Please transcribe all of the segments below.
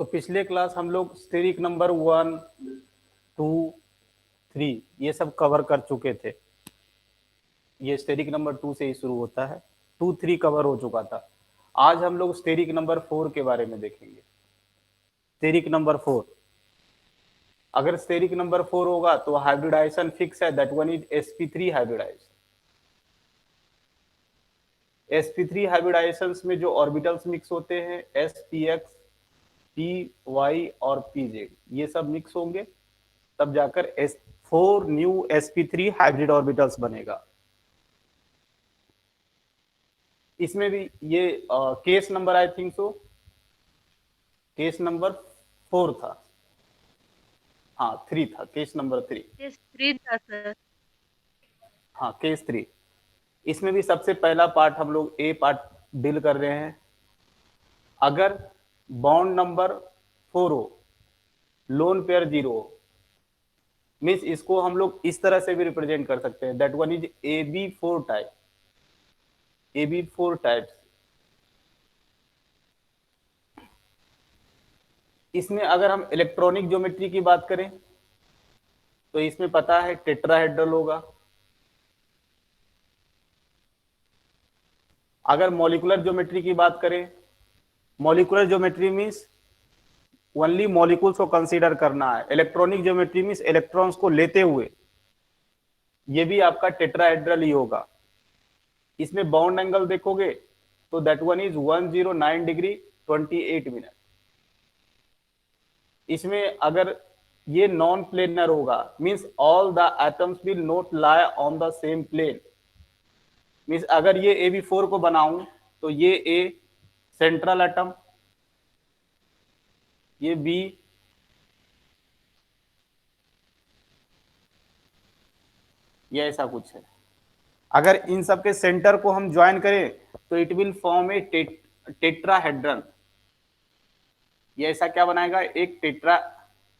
तो पिछले क्लास हम लोग स्टेरिक नंबर 1, 2, 3 ये सब कवर कर चुके थे। ये स्टेरिक नंबर 2 से ही शुरू होता है, 2, 3 कवर हो चुका था। आज हम लोग स्टेरिक नंबर 4 के बारे में देखेंगे। स्टेरिक नंबर 4, अगर स्टेरिक नंबर 4 होगा तो हाइब्रिडाइजेशन फिक्स है, that one is sp3 hybridization. sp3 hybridization में जो ऑर्बिटल्स मिक्स होते हैं spx, py और pz, ये सब मिक्स होंगे, तब जाकर 4 न्यू sp3 हाइब्रिड ऑर्बिटल्स बनेगा। इसमें भी ये case number I think so case number 4 था, हाँ 3 था, केस नंबर 3। केस 3 था सर। हाँ केस 3। इसमें भी सबसे पहला पार्ट हम लोग ए पार्ट डील कर रहे हैं। अगर बॉन्ड नंबर 4 हो, लोन पेयर 0 हो, मीन्स इसको हम लोग इस तरह से भी रिप्रेजेंट कर सकते हैं, that one is AB4 type, AB4 types. इसमें अगर हम इलेक्ट्रॉनिक ज्योमेट्री की बात करें तो इसमें पता है टेट्राहेड्रल होगा। अगर मॉलिकुलर ज्योमेट्री की बात करें, molecular geometry means only molecules को कंसीडर करना है, इलेक्ट्रॉनिक ज्योमेट्री मीन्स इलेक्ट्रॉन्स को लेते हुए, ये भी आपका टेट्राहेड्रल ही होगा। इसमें बाउंड एंगल देखोगे तो that one is 109 degree 28 minute. इसमें अगर ये नॉन प्लेनर होगा, means all the atoms will not lie on the same plane. Means अगर ये AB4 को बनाऊं तो ये A सेंट्रल एटम, ये B, ये ऐसा कुछ है। अगर इन सब के सेंटर को हम ज्वाइन करें तो it will form A tetrahedron. ये ऐसा क्या बनाएगा, एक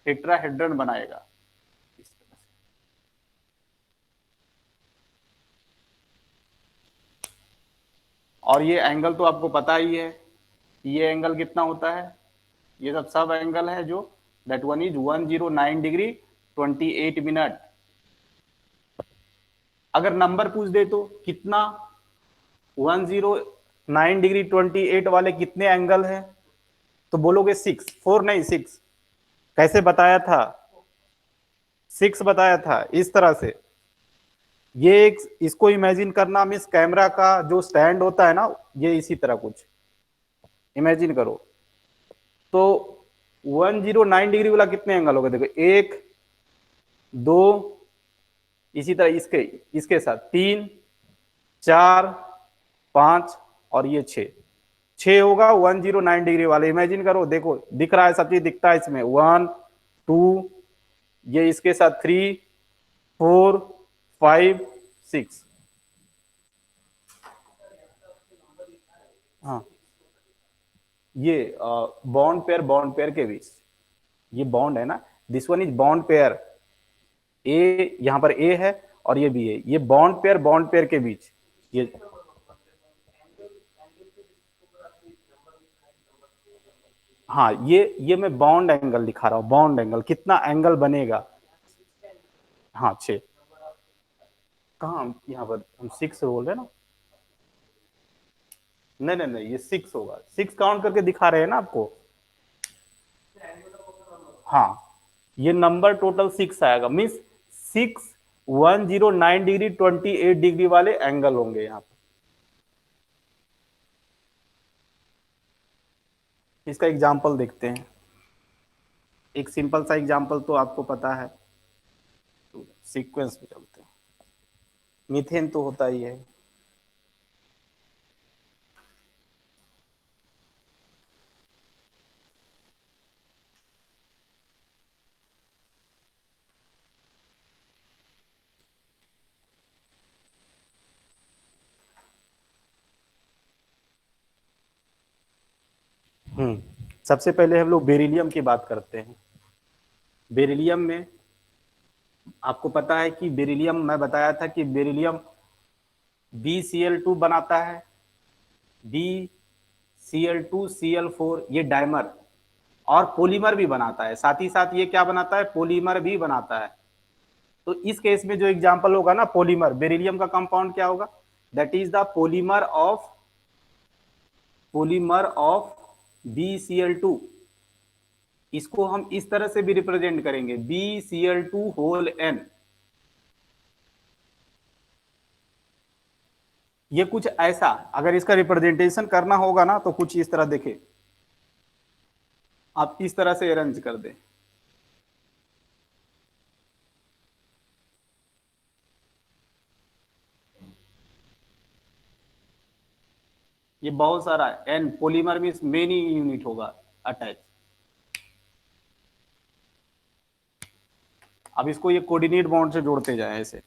टेट्राहेड्रन बनाएगा। और ये एंगल तो आपको पता ही है, ये एंगल कितना होता है, ये सब एंगल है जो that one is 109 degree 28 minute. अगर नंबर पूछ दे तो कितना, 109 डिग्री 28 वाले कितने एंगल है, तो बोलोगे 6, 4 नहीं 6। कैसे बताया था, 6 बताया था इस तरह से। ये एक इसको इमेजिन करना, मीन्स कैमरा का जो स्टैंड होता है ना, ये इसी तरह कुछ इमेजिन करो। तो 109 डिग्री वाला कितने एंगल होगा, देखो 1, 2, इसी तरह इसके इसके साथ 3, 4, 5 और ये 6 होगा 109 डिग्री वाले। इमेजिन करो, देखो दिख रहा है, सब चीज दिखता है इसमें, 1, 2, ये इसके साथ 3, 4, 5, 6। हाँ ये बॉन्ड पेयर के बीच, ये बॉन्ड है ना, this one is bond pair, A यहां पर ए है और ये भी है, ये बॉन्ड पेयर के बीच ये। हाँ ये मैं बॉन्ड एंगल दिखा रहा हूं, बॉन्ड एंगल कितना एंगल बनेगा। हाँ 6, कहाँ यहाँ पर हम 6 बोल रहे हैं ना, नहीं ये 6 होगा, 6 काउंट करके दिखा रहे हैं ना आपको। हाँ ये नंबर टोटल 6 आएगा, मीन्स 6 109 डिग्री 28 डिग्री वाले एंगल होंगे यहाँ पर। इसका एग्जाम्पल देखते हैं, एक सिंपल सा एग्जाम्पल तो आपको पता है, तो सीक्वेंस में चलते हैं। मीथेन तो होता ही है, सबसे पहले हम लोग बेरिलियम की बात करते हैं। बेरिलियम में आपको पता है कि बेरिलियम, मैं बताया था कि बेरिलियम BCl2 बनाता है, BCl2 Cl4, ये डायमर, और पॉलीमर भी बनाता है, साथ ही साथ ये क्या बनाता है, पॉलीमर भी बनाता है। तो इस केस में जो एग्जांपल होगा ना पॉलीमर, बेरिलियम का कंपाउंड क्या होगा, that is the polymer of BCl2। इसको हम इस तरह से भी रिप्रेजेंट करेंगे, BCl2 होल N। ये कुछ ऐसा, अगर इसका रिप्रेजेंटेशन करना होगा ना तो कुछ इस तरह देखे, आप इस तरह से अरेंज कर दें। ये बहुत सारा एन, पॉलीमर में मेनी यूनिट होगा अटैच। अब इसको ये कोऑर्डिनेट बॉन्ड से जोड़ते जाए ऐसे।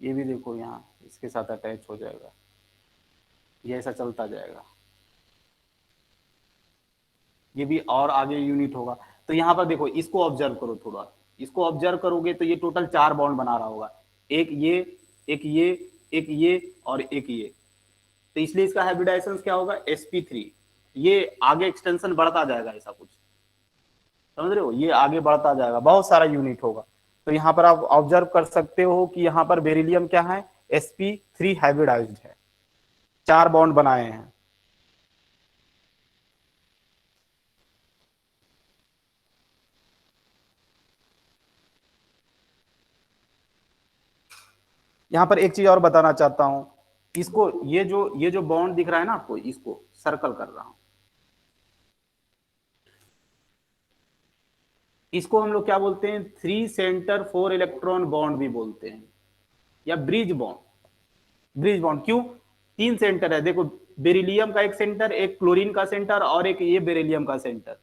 ये भी देखो यहाँ इसके साथ अटैच हो जाएगा, ये ऐसा चलता जाएगा, ये भी और आगे यूनिट होगा। तो यहाँ पर देखो, इसको ऑब्जर्व करो थोड़ा, इसको ऑब्जर्व करोगे तो ये टोटल 4 बॉन्ड बना रहा होगा, एक ये, एक ये, एक ये और एक ये। तो इसलिए इसका हाइब्रिडाइजेशन क्या होगा, sp3। ये आगे एक्सटेंशन बढ़ता जाएगा, ऐसा कुछ समझ रहे हो, ये आगे बढ़ता जाएगा, बहुत सारा यूनिट होगा। तो यहाँ पर आप ऑब्जर्व कर सकते हो कि यहाँ पर बेरिलियम क्या है, sp3 हाइब्रिडाइज्ड है, 4 बॉन्ड बनाए हैं। यहाँ पर एक चीज और बताना चाहता हूं, इसको ये जो बॉन्ड दिख रहा है ना आपको, इसको सर्कल कर रहा हूं, इसको हम लोग क्या बोलते हैं, 3 सेंटर 4 इलेक्ट्रॉन बॉन्ड भी बोलते हैं, या ब्रिज बॉन्ड। ब्रिज बॉन्ड क्यों, 3 सेंटर है देखो, बेरिलियम का एक सेंटर, एक क्लोरीन का सेंटर और एक ये बेरिलियम का सेंटर।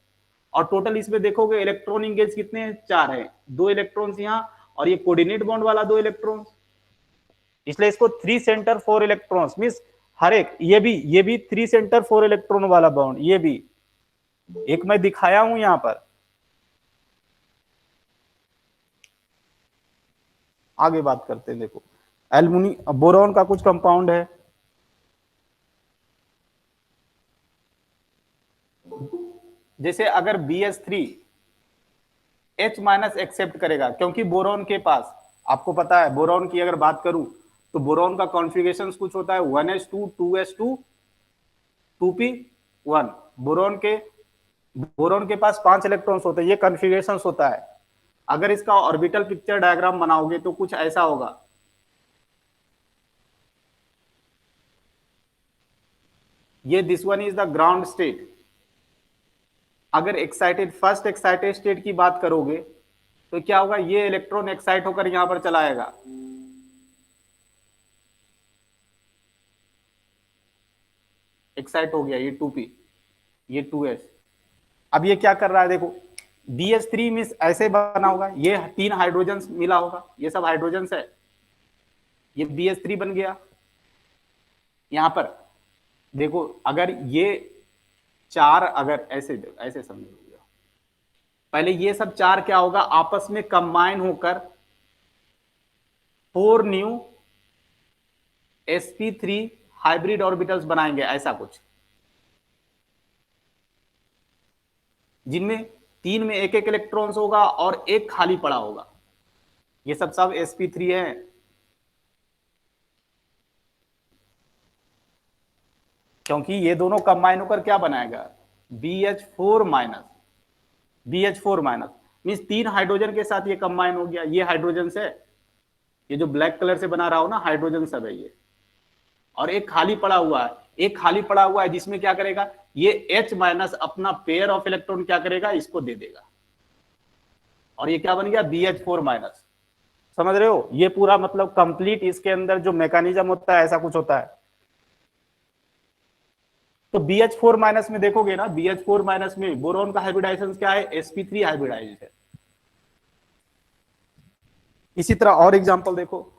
और टोटल इसमें देखोगे इलेक्ट्रॉन इंगेज कितने हैं, 4 है, 2 इलेक्ट्रॉन्स यहाँ, और ये कोऑर्डिनेट बॉन्ड वाला 2 इलेक्ट्रॉन्स। इसलिए इसको 3 सेंटर 4 इलेक्ट्रॉन्स मींस हर एक, ये भी 3 सेंटर 4 इलेक्ट्रॉन वाला बॉन्ड, ये भी एक मैं दिखाया हूं यहां पर। आगे बात करते हैं, देखो एल्युमिनी बोरॉन का कुछ कंपाउंड है, जैसे अगर BH3 H माइनस एक्सेप्ट करेगा, क्योंकि बोरॉन के पास, आपको पता है बोरॉन की अगर बात करूं तो बोरॉन का कॉन्फ़िगरेशन कुछ होता है 1s2 2s2 2p1। बोरॉन के पास 5 इलेक्ट्रॉन्स होते हैं, ये कॉन्फ़िगरेशन होता है। अगर इसका ऑर्बिटल पिक्चर डायग्राम बनाओगे तो कुछ ऐसा होगा, ये this one is the ground state. अगर एक्साइटेड, फर्स्ट एक्साइटेड स्टेट की बात करोगे तो क्या होगा, ये इलेक्ट्रॉन एक्साइट होकर यहां पर चला आएगा, एक्साइट हो गया, ये 2p, ये 2s। अब ये क्या कर रहा है देखो, BH3 मींस ऐसे बना होगा, ये 3 हाइड्रोजन मिला होगा, ये सब हाइड्रोजन है, ये BH3 बन गया। यहां पर देखो, अगर ये 4, अगर ऐसे ऐसे समझो, पहले ये सब 4 क्या होगा, आपस में कंबाइन होकर 4 न्यू sp3 हाइब्रिड ऑर्बिटल्स बनाएंगे, ऐसा कुछ, जिनमें 3 में एक एक इलेक्ट्रॉन्स होगा और एक खाली पड़ा होगा। ये सब sp3 है। क्योंकि ये दोनों कंबाइन होकर क्या बनाएगा, BH4 minus, BH4 minus means 3 hydrogen के साथ ये कंबाइन हो गया, ये हाइड्रोजन है, ये जो ब्लैक कलर से बना रहा हो ना, हाइड्रोजन सब है ये, और एक खाली पड़ा हुआ है, एक खाली पड़ा हुआ है जिसमें क्या करेगा, ये H माइनस अपना पेयर ऑफ इलेक्ट्रॉन क्या करेगा, इसको दे देगा, और ये क्या बन गया, BH4 माइनस। समझ रहे हो, ये पूरा मतलब कंप्लीट इसके अंदर जो मैकेनिज्म होता है ऐसा कुछ होता है। तो BH4 माइनस में देखोगे ना, BH4 माइनस में बोरॉन का हाइब्रिडाइजेशन क्या है, sp3 हाइब्रिडाइज है। इसी तरह और एग्जांपल देखो,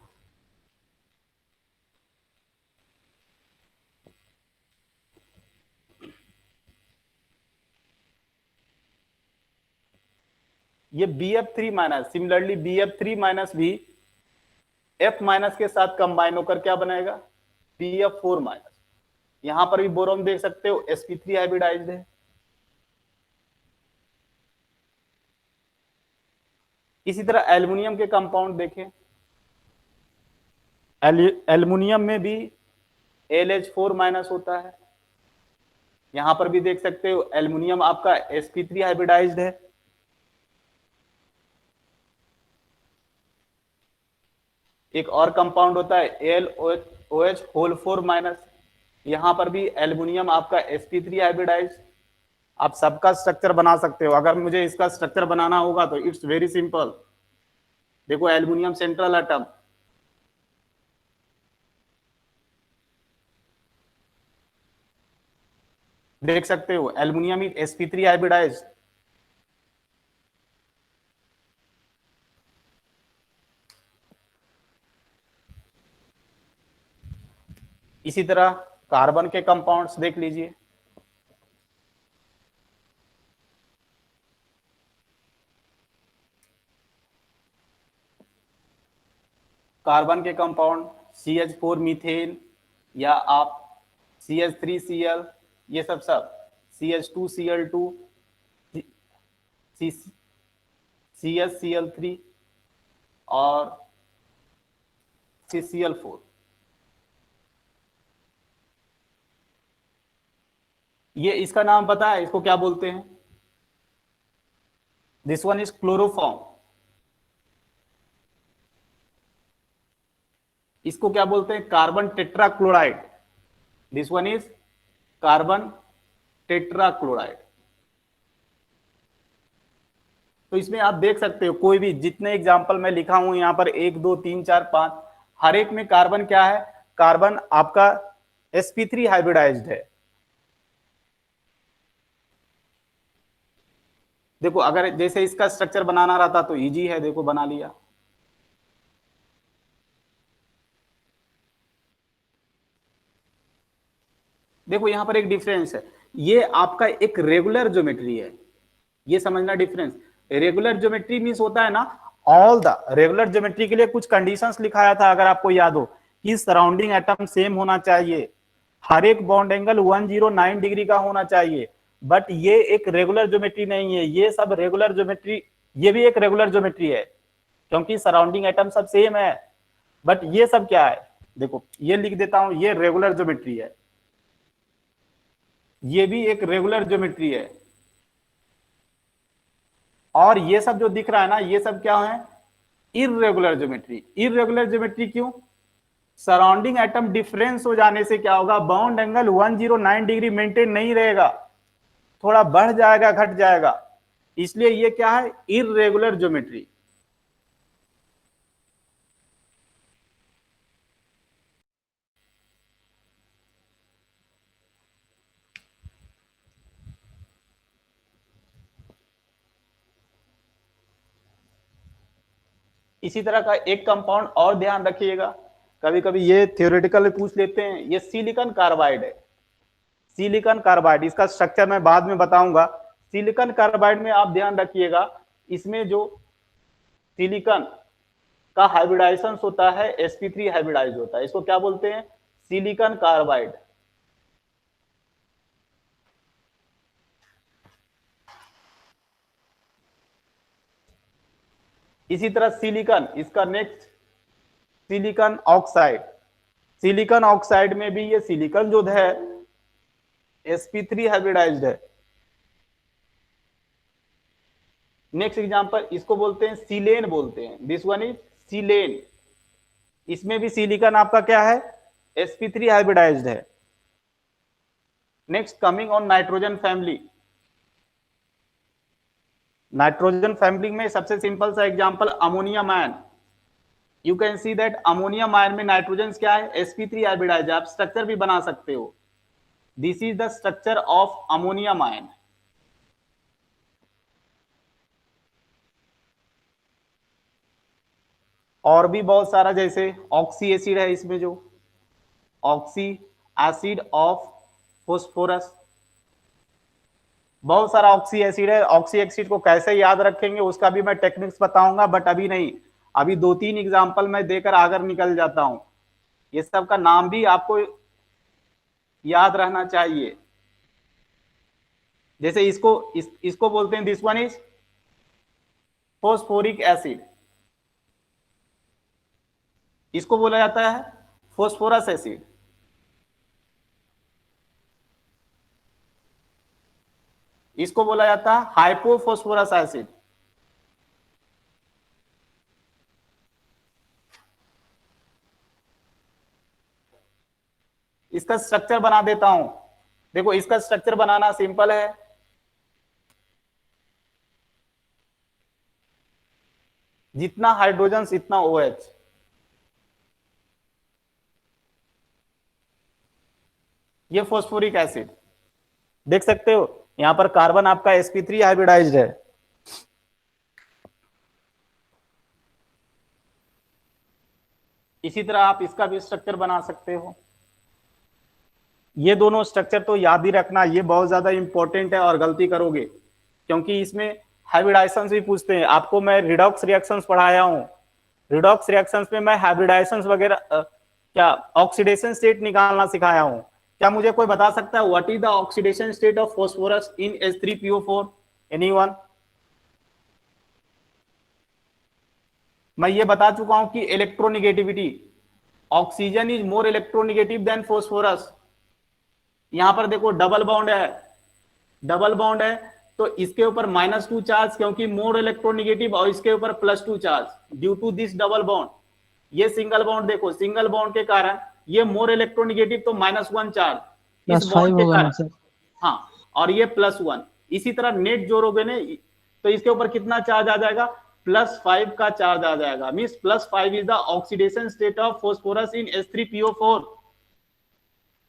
ये BF3 minus, similarly BF3 minus भी F माइनस के साथ कंबाइन होकर क्या बनाएगा, BF4 माइनस। यहां पर भी बोरोन देख सकते हो sp3 हाइब्रिडाइज्ड है। इसी तरह एल्युमिनियम के कंपाउंड देखें, एल्युमिनियम में भी LH4 माइनस होता है। यहां पर भी देख सकते हो एल्युमिनियम आपका sp3 हाइब्रिडाइज्ड है। एक और कंपाउंड होता है AlOH होल 4 माइनस। यहां पर भी एल्युमिनियम आपका sp3 हाइब्रिडाइज्ड। आप सबका स्ट्रक्चर बना सकते हो। अगर मुझे इसका स्ट्रक्चर बनाना होगा तो इट्स वेरी सिंपल। देखो एल्युमिनियम सेंट्रल एटम, देख सकते हो एल्युमिनियम इज sp3 हाइब्रिडाइज्ड। इसी तरह कार्बन के कंपाउंड्स देख लीजिए, कार्बन के कंपाउंड CH4 मीथेन, या आप CH3Cl, ये सब CH2Cl2, CHCl3 और CCl4। ये इसका नाम पता है, इसको क्या बोलते हैं? This one is chloroform. इसको क्या बोलते हैं? Carbon tetrachloride. This one is carbon tetrachloride. तो इसमें आप देख सकते हो कोई भी जितने एग्जाम्पल मैं लिखा हूं यहां पर 1 2 3 4 5, हर एक में कार्बन क्या है? कार्बन आपका sp3 हाइब्रिडाइज्ड है। देखो अगर जैसे इसका स्ट्रक्चर बनाना रहता तो इजी है, देखो बना लिया। देखो यहां पर एक डिफरेंस है, ये आपका एक रेगुलर ज्योमेट्री है, ये समझना डिफरेंस। रेगुलर ज्योमेट्री मींस होता है ना, ऑल द रेगुलर ज्योमेट्री के लिए कुछ कंडीशंस लिखाया था अगर आपको याद हो, कि सराउंडिंग एटम सेम होना चाहिए, हर एक बॉन्ड एंगल 109 डिग्री का होना चाहिए। बट ये एक रेगुलर ज्योमेट्री नहीं है, ये सब रेगुलर ज्योमेट्री, ये भी एक रेगुलर ज्योमेट्री है क्योंकि सराउंडिंग एटम सब सेम है। बट ये सब क्या है? देखो ये लिख देता हूं, ये रेगुलर ज्योमेट्री है, ये भी एक रेगुलर ज्योमेट्री है। और ये सब जो दिख रहा है ना, ये सब क्या है? Irregular geometry. इररेगुलर ज्योमेट्री क्यों? सराउंडिंग एटम डिफरेंस हो जाने से क्या होगा? बाउंड एंगल 109 डिग्री मेंटेन नहीं रहेगा, थोड़ा बढ़ जाएगा घट जाएगा, इसलिए ये क्या है? Irregular geometry. इसी तरह का एक कंपाउंड और ध्यान रखिएगा, कभी कभी ये थ्योरेटिकल में पूछ लेते हैं, ये सिलिकॉन कार्बाइड है। सिलिकॉन कार्बाइड, इसका स्ट्रक्चर मैं बाद में बताऊंगा। सिलिकॉन कार्बाइड में आप ध्यान रखिएगा, इसमें जो सिलिकॉन का हाइब्रिडाइजेशन होता है sp3 हाइब्रिडाइज होता है, इसको क्या बोलते हैं? Silicon carbide. इसी तरह सिलिकॉन, इसका next silicon oxide. Silicon oxide में भी ये सिलिकॉन जो है sp3 हाइब्रिडाइज्ड है। नेक्स्ट एग्जांपल, इसको बोलते हैं सिलेन बोलते हैं, दिस वन इज सिलेन। इसमें भी सिलिकॉन आपका क्या है? sp3 हाइब्रिडाइज्ड है। Next coming on nitrogen family. Nitrogen family में सबसे सिंपल सा example ammonium ion. You can see that ammonium ion में नाइट्रोजन क्या है? sp3 hybridised. आप स्ट्रक्चर भी बना सकते हो, this is the structure of ammonium ion. और भी बहुत सारा, जैसे ऑक्सी एसिड है, इसमें जो ऑक्सी एसिड ऑफ फोस्फोरस, बहुत सारा ऑक्सी एसिड है। ऑक्सी एसिड को कैसे याद रखेंगे उसका भी मैं टेक्निक्स बताऊंगा, बट अभी नहीं। अभी 2-3 एग्जाम्पल मैं देकर आगे निकल जाता हूं, ये सब का नाम भी आपको याद रहना चाहिए। जैसे इसको बोलते हैं, this one is phosphoric acid, इसको बोला जाता है फोस्फोरस एसिड। इसको बोला जाता है हाइपोफोस्फोरस एसिड। इसका स्ट्रक्चर बना देता हूं, देखो इसका स्ट्रक्चर बनाना सिंपल है। जितना हाइड्रोजन इतना OH। ये फोस्फोरिक एसिड देख सकते हो, यहां पर कार्बन आपका sp3 हाइब्रिडाइज्ड है। इसी तरह आप इसका भी स्ट्रक्चर बना सकते हो। ये दोनों स्ट्रक्चर तो याद ही रखना, ये बहुत ज्यादा इंपॉर्टेंट है और गलती करोगे क्योंकि इसमें हाइब्रिडाइजेशंस भी पूछते हैं। आपको मैं रिडॉक्स रिएक्शंस पढ़ाया हूं, रिडॉक्स रिएक्शंस में मैं हाइब्रिडाइजेशंस वगैरह क्या ऑक्सीडेशन स्टेट निकालना सिखाया हूं। क्या मुझे कोई बता सकता है what is the oxidation state of phosphorus in H3PO4? Anyone? मैं ये बता चुका हूं कि electronegativity, oxygen is more electronegative than phosphorus. यहां पर देखो डबल बॉन्ड है, डबल बॉन्ड है तो इसके ऊपर -2 चार्ज क्योंकि मोर इलेक्ट्रोनिगेटिव, और इसके ऊपर +2 charge due to this double bond. ये सिंगल बॉन्ड, देखो सिंगल बॉन्ड के कारण ये मोर इलेक्ट्रोनिगेटिव तो -1 चार्ज इस बॉन्ड के कारण, हाँ, और ये +1। इसी तरह नेट जोड़ोगे ने तो इसके ऊपर कितना चार्ज आ जाएगा? +5 का चार्ज आ जाएगा। Means +5 is the oxidation state of phosphorus in H3PO4।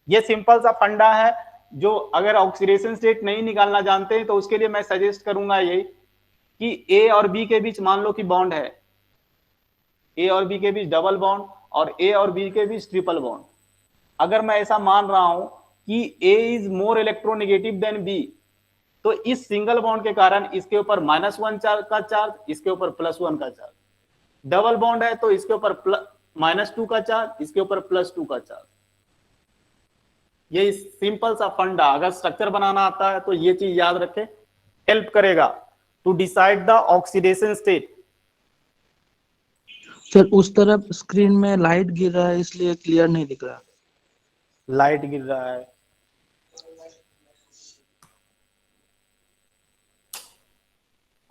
ये सिंपल सा फंडा है, जो अगर ऑक्सीडेशन स्टेट नहीं निकालना जानते हैं तो उसके लिए मैं सजेस्ट करूंगा यही कि ए और बी के बीच मान लो कि बॉन्ड है, ए और बी के बीच डबल बॉन्ड और ए और बी के बीच ट्रिपल बॉन्ड। अगर मैं ऐसा मान रहा हूं कि A is more electronegative than B, तो इस सिंगल बॉन्ड के कारण इसके ऊपर -1 चार्ज का चार्ज, इसके ऊपर +1 का चार्ज। डबल बॉन्ड है तो इसके ऊपर -2 का चार्ज, इसके ऊपर +2 का चार्ज। ये सिंपल सा फंडा, अगर स्ट्रक्चर बनाना आता है तो ये चीज याद रखे, हेल्प करेगा to decide the oxidation state. Sir उस तरफ स्क्रीन में लाइट गिर रहा है इसलिए क्लियर नहीं दिख रहा। लाइट गिर रहा है,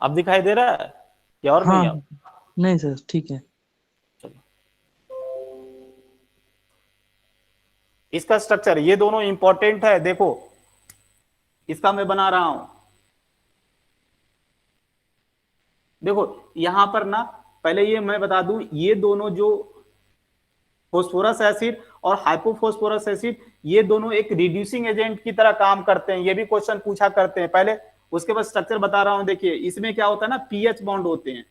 अब दिखाई दे रहा है क्या और हाँ, नहीं? अब नहीं सर ठीक है। इसका स्ट्रक्चर, ये दोनों इंपॉर्टेंट है। देखो इसका मैं बना रहा हूं, देखो यहां पर ना, पहले ये मैं बता दूं, ये दोनों जो फोस्फोरस एसिड और हाइपोफोस्फोरस एसिड, ये दोनों एक रिड्यूसिंग एजेंट की तरह काम करते हैं। ये भी क्वेश्चन पूछा करते हैं पहले, उसके बाद स्ट्रक्चर बता रहा हूं। देखिए इसमें क्या होता है ना, पीएच बॉन्ड होते हैं।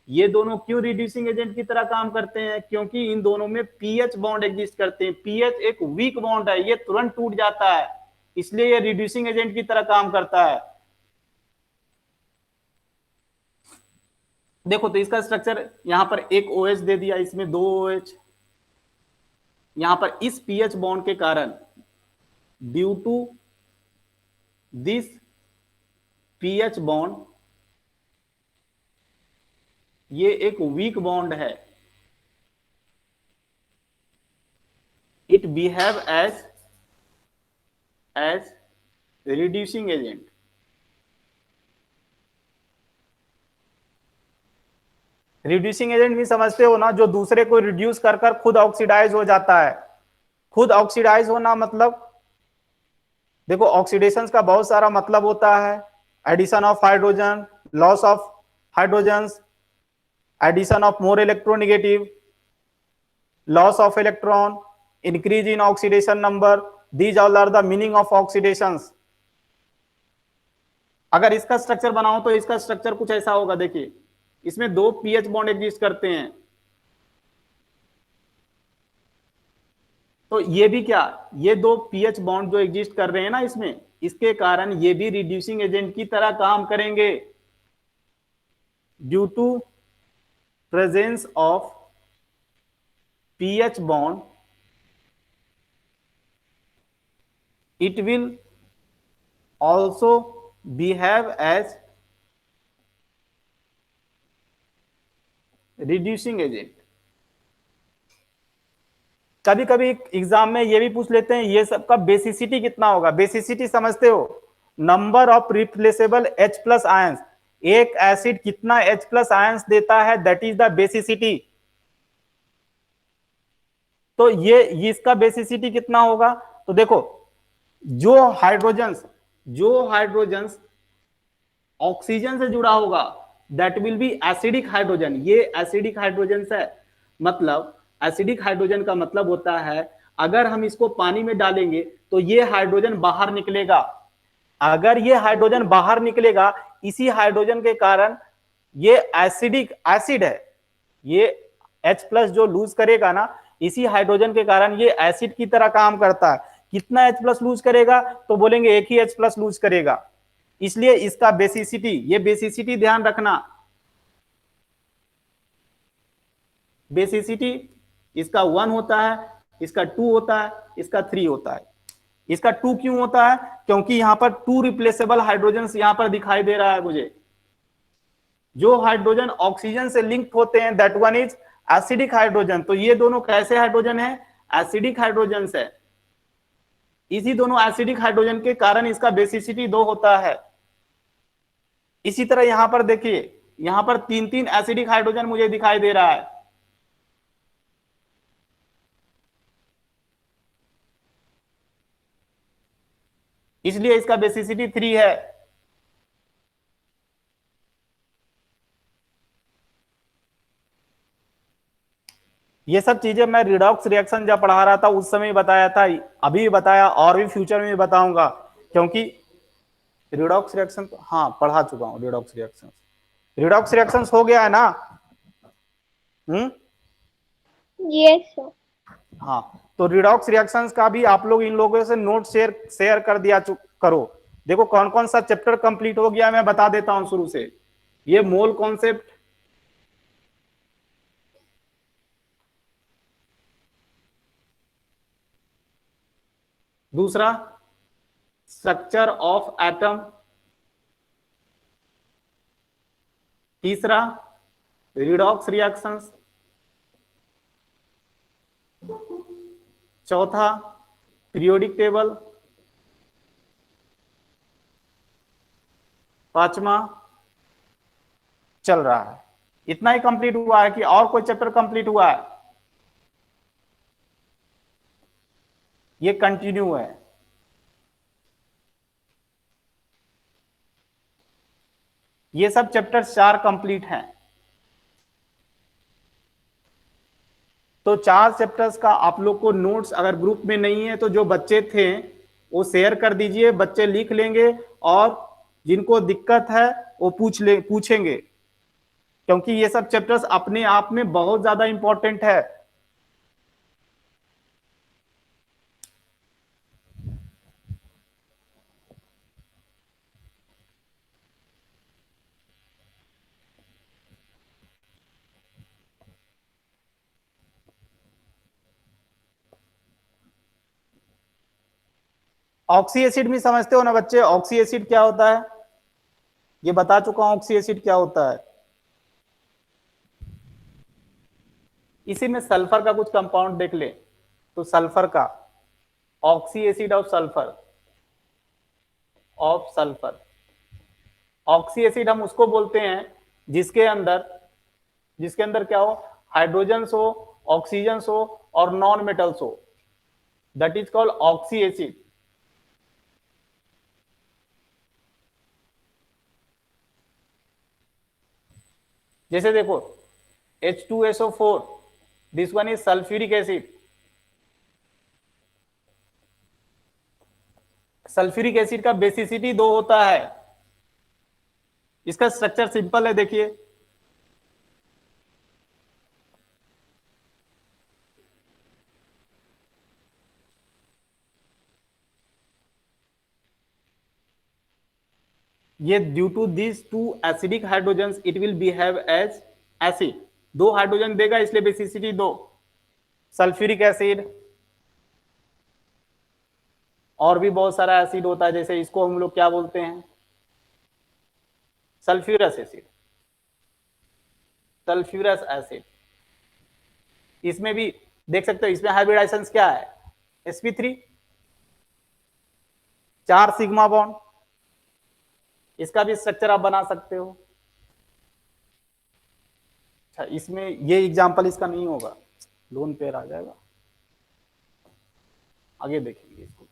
ये दोनों क्यों रिड्यूसिंग एजेंट की तरह काम करते हैं? क्योंकि इन दोनों में पीएच बॉन्ड एग्जिस्ट करते हैं। पीएच एक वीक बॉन्ड है, ये तुरंत टूट जाता है, इसलिए ये रिड्यूसिंग एजेंट की तरह काम करता है। देखो तो इसका स्ट्रक्चर यहां पर एक OH दे दिया, इसमें 2 OH। यहां पर इस पीएच बॉन्ड के कारण, due to this PH bond, ये एक वीक बॉन्ड है, it behave as reducing agent. Reducing agent भी समझते हो ना, जो दूसरे को रिड्यूस कर कर खुद ऑक्सीडाइज हो जाता है। खुद ऑक्सीडाइज होना मतलब, देखो ऑक्सीडेशन का बहुत सारा मतलब होता है। Addition of hydrogen, loss of hydrogen, addition of more electronegative, loss of electron, increase in oxidation number, these all are the meaning of oxidations. अगर इसका स्ट्रक्चर बनाओ तो इसका स्ट्रक्चर कुछ ऐसा होगा। देखिए इसमें 2 पीएच बॉन्ड एग्जिस्ट करते हैं, तो ये भी क्या, ये 2 पीएच बॉन्ड जो एग्जिस्ट कर रहे हैं ना इसमें, इसके कारण ये भी रिड्यूसिंग एजेंट की तरह काम करेंगे। Due to presence of pH bond, it will also behave as reducing agent. कभी कभी एग्जाम में ये भी पूछ लेते हैं ये सबका बेसिसिटी कितना होगा। बेसिसिटी समझते हो, number of replaceable H plus ions, एक एसिड कितना H प्लस आयंस देता है, दैट इज द बेसिसिटी। तो ये इसका बेसिसिटी कितना होगा, तो देखो जो हाइड्रोजन्स ऑक्सीजन से जुड़ा होगा that will B acidic hydrogen. ये एसिडिक हाइड्रोजन है, मतलब एसिडिक हाइड्रोजन का मतलब होता है अगर हम इसको पानी में डालेंगे तो ये हाइड्रोजन बाहर निकलेगा। अगर ये हाइड्रोजन बाहर निकलेगा, इसी हाइड्रोजन के कारण ये एसिडिक एसिड है, ये H प्लस जो लूज करेगा ना, इसी हाइड्रोजन के कारण ये एसिड की तरह काम करता है। कितना H प्लस लूज करेगा, तो बोलेंगे एक ही H प्लस लूज करेगा, इसलिए इसका बेसिसिटी, ये बेसिसिटी ध्यान रखना, बेसिसिटी इसका 1 होता है, इसका 2 होता है, इसका 3 होता है। इसका 2 क्यों होता है, क्योंकि यहां पर 2 रिप्लेसेबल हाइड्रोजन यहां पर दिखाई दे रहा है मुझे। जो हाइड्रोजन ऑक्सीजन से लिंक होते हैं that one is acidic hydrogen. तो ये दोनों कैसे हाइड्रोजन है, एसिडिक हाइड्रोजन है। इसी दोनों एसिडिक हाइड्रोजन के कारण इसका बेसिसिटी 2 होता है। इसी तरह यहां पर देखिए, यहां पर 3 एसिडिक हाइड्रोजन मुझे दिखाई दे रहा है। इसलिए इसका बेसिसिटी 3 है। ये सब चीजें मैं रिडॉक्स रिएक्शन जब पढ़ा रहा था उस समय बताया था, अभी बताया और भी फ्यूचर में बताऊंगा, क्योंकि रिडॉक्स रिएक्शन हाँ पढ़ा चुका हूं। रिडॉक्स रिएक्शन हो गया है ना? Yes sir. हाँ, तो रिडॉक्स रिएक्शंस का भी आप लोग इन लोगों से नोट शेयर कर दिया करो। देखो कौन कौन सा चैप्टर कंप्लीट हो गया मैं बता देता हूं शुरू से। ये मोल कॉन्सेप्ट, दूसरा स्ट्रक्चर ऑफ एटम, तीसरा रिडॉक्स रिएक्शंस, चौथा पीरियोडिक टेबल, पांचवा चल रहा है। इतना ही कंप्लीट हुआ है कि और कोई चैप्टर कंप्लीट हुआ है? ये कंटिन्यू है। ये सब चैप्टर 4 कंप्लीट हैं। तो 4 चैप्टर्स का आप लोग को नोट्स अगर ग्रुप में नहीं है तो जो बच्चे थे वो शेयर कर दीजिए, बच्चे लिख लेंगे और जिनको दिक्कत है वो पूछेंगे, क्योंकि ये सब चैप्टर्स अपने आप में बहुत ज्यादा इंपॉर्टेंट है। ऑक्सी एसिड भी समझते हो ना बच्चे? ऑक्सी एसिड क्या होता है ये बता चुका हूं, ऑक्सी एसिड क्या होता है। इसी में सल्फर का कुछ कंपाउंड देख ले, तो सल्फर का oxy acid of sulphur, oxy acid हम उसको बोलते हैं जिसके अंदर क्या हो, हाइड्रोजन हो, ऑक्सीजन हो और नॉन मेटल्स हो, that is called oxy acid. जैसे देखो H2SO4, this one is sulphuric acid. Sulphuric acid का बेसिसिटी 2 होता है। इसका स्ट्रक्चर सिंपल है, देखिए ये due to these 2 acidic hydrogens it will behave as acid। दो हाइड्रोजन देगा इसलिए बेसिसिटी 2। सल्फ्यूरिक एसिड, और भी बहुत सारा एसिड होता है, जैसे इसको हम लोग क्या बोलते हैं, सल्फ्यूरस एसिड, सल्फ्यूरस एसिड। इसमें भी देख सकते हो, इसमें हाइब्रिडाइजेशन क्या है, sp3, 4 सिग्मा बॉन्ड, इसका भी स्ट्रक्चर आप बना सकते हो। अच्छा, इसमें ये एग्जांपल इसका नहीं होगा, लोन पेयर आ जाएगा, आगे देखेंगे इसको।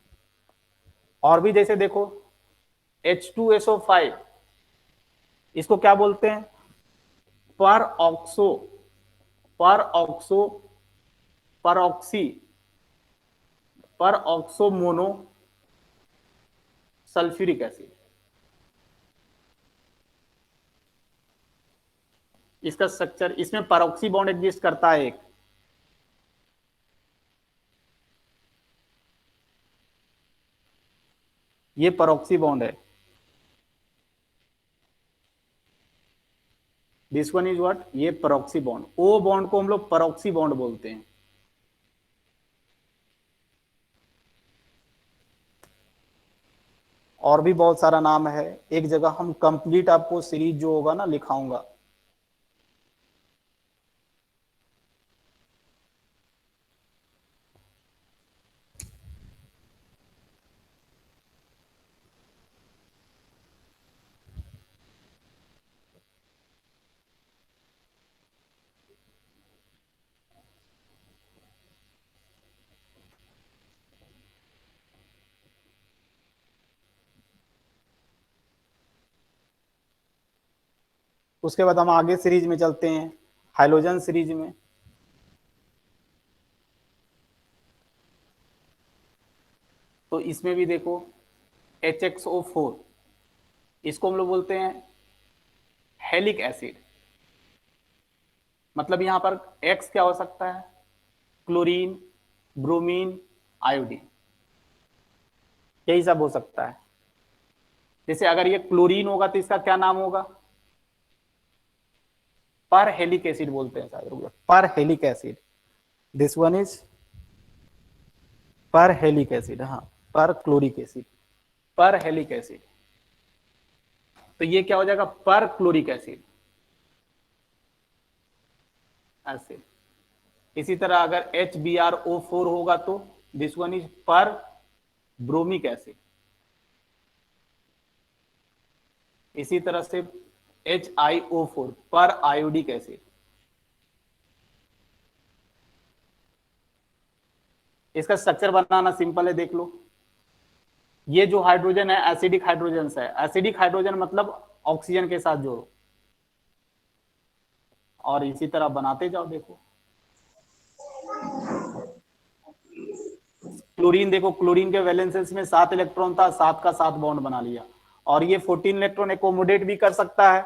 और भी जैसे देखो H2SO5, इसको क्या बोलते हैं, पर ऑक्सो, पर ऑक्सो, पर ऑक्सी, पर ऑक्सो मोनो सल्फ्यूरिक एसिड। इसका स्ट्रक्चर, इसमें परऑक्सी बॉन्ड एग्जिस्ट करता है एक, ये परऑक्सी बॉन्ड है, दिस वन इज व्हाट, ये परऑक्सी बॉन्ड, ओ बॉन्ड को हम लोग परऑक्सी बॉन्ड बोलते हैं। और भी बहुत सारा नाम है, एक जगह हम कंप्लीट आपको सीरीज जो होगा ना लिखाऊंगा। उसके बाद हम आगे सीरीज में चलते हैं, हाइड्रोजन सीरीज में। तो इसमें भी देखो HXO4, इसको हम लोग बोलते हैं हेलिक एसिड। मतलब यहां पर X क्या हो सकता है, क्लोरीन, ब्रोमीन, आयोडीन, यही सब हो सकता है। जैसे अगर ये क्लोरीन होगा तो इसका क्या नाम होगा, पर हेलिक एसिड बोलते हैं शायद, पर हेलिक एसिड, दिस वन इज पर हेलिक एसिड, हाँ, पर क्लोरिक एसिड, पर हेलिक एसिड। तो ये क्या हो जाएगा, पर क्लोरिक एसिड, एसिड। इसी तरह अगर HBrO4 होगा तो दिस वन इज पर ब्रोमिक एसिड। इसी तरह से HiO4 पर आयोडिक एसिड। इसका स्ट्रक्चर बनाना सिंपल है, देख लो। ये जो हाइड्रोजन है एसिडिक हाइड्रोजन है, एसिडिक हाइड्रोजन मतलब ऑक्सीजन के साथ जोड़ो, और इसी तरह बनाते जाओ। देखो क्लोरीन, देखो क्लोरीन के वैलेंसेस में 7 इलेक्ट्रॉन था, 7 का 7 बॉन्ड बना लिया, और ये 14 इलेक्ट्रॉन एकोमोडेट भी कर सकता है,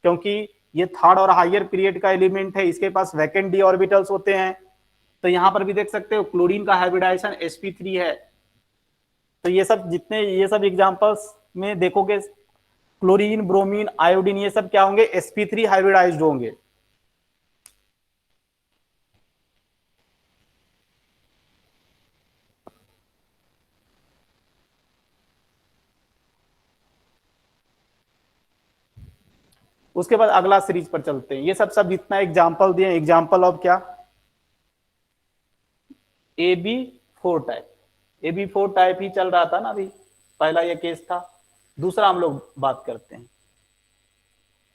क्योंकि ये थर्ड और हायर पीरियड का एलिमेंट है, इसके पास वैकेंट डी ऑर्बिटल्स होते हैं। तो यहां पर भी देख सकते हो क्लोरीन का हाइब्रिडाइजेशन sp3 है। तो ये सब जितने, ये सब एग्जांपल्स में देखोगे, क्लोरीन, ब्रोमीन, आयोडीन, ये सब क्या होंगे, sp3 हाइब्रिडाइज्ड होंगे। उसके बाद अगला सीरीज पर चलते हैं। ये सब जितना एग्जांपल दिए, एग्जांपल ऑफ क्या, AB4 टाइप, AB4 टाइप ही चल रहा था ना अभी, पहला ये केस था। दूसरा हम लोग बात करते हैं,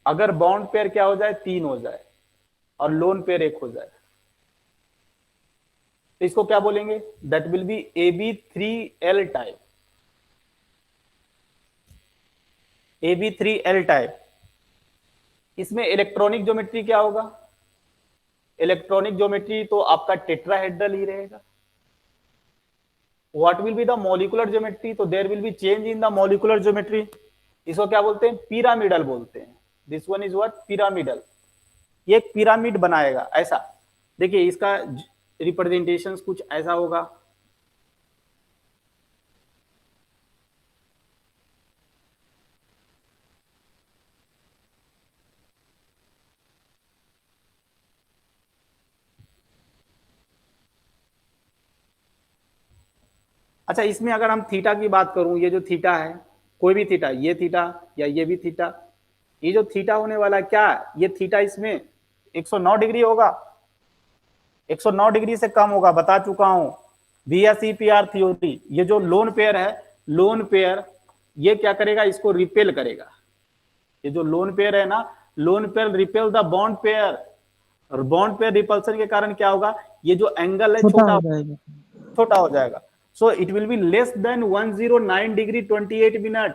अगर बॉन्ड पेयर क्या हो जाए, 3 हो जाए, और लोन पेयर 1 हो जाए, तो इसको क्या बोलेंगे, that will be AB3L type, AB3L type. इसमें इलेक्ट्रॉनिक ज्योमेट्री क्या होगा, इलेक्ट्रॉनिक ज्योमेट्री तो आपका टेट्राहेड्रल ही रहेगा। What will be the molecular geometry, तो there will be change in the molecular geometry. इसको क्या बोलते हैं, पिरामिडल बोलते हैं। This one is what, pyramidal. ये एक पिरामिड बनाएगा ऐसा। देखिए इसका रिप्रेजेंटेशन कुछ ऐसा होगा, अच्छा, इसमें अगर हम थीटा की बात करूं, ये जो थीटा है, कोई भी थीटा, ये थीटा या ये भी थीटा, ये जो थीटा होने वाला है, क्या ये थीटा इसमें 109 डिग्री होगा? 109 डिग्री से कम होगा, बता चुका हूं VSEPR थ्योरी। ये जो लोन पेयर है, लोन पेयर ये क्या करेगा, इसको रिपेल करेगा। ये जो लोन पेयर है ना, lone pair repel the bond pair, और बॉन्ड पेयर रिपल्सन के कारण क्या होगा, ये जो एंगल है छोटा छोटा हो जाएगा। छोटा हो जाएगा। So it will be less than 109 degree 28 minute.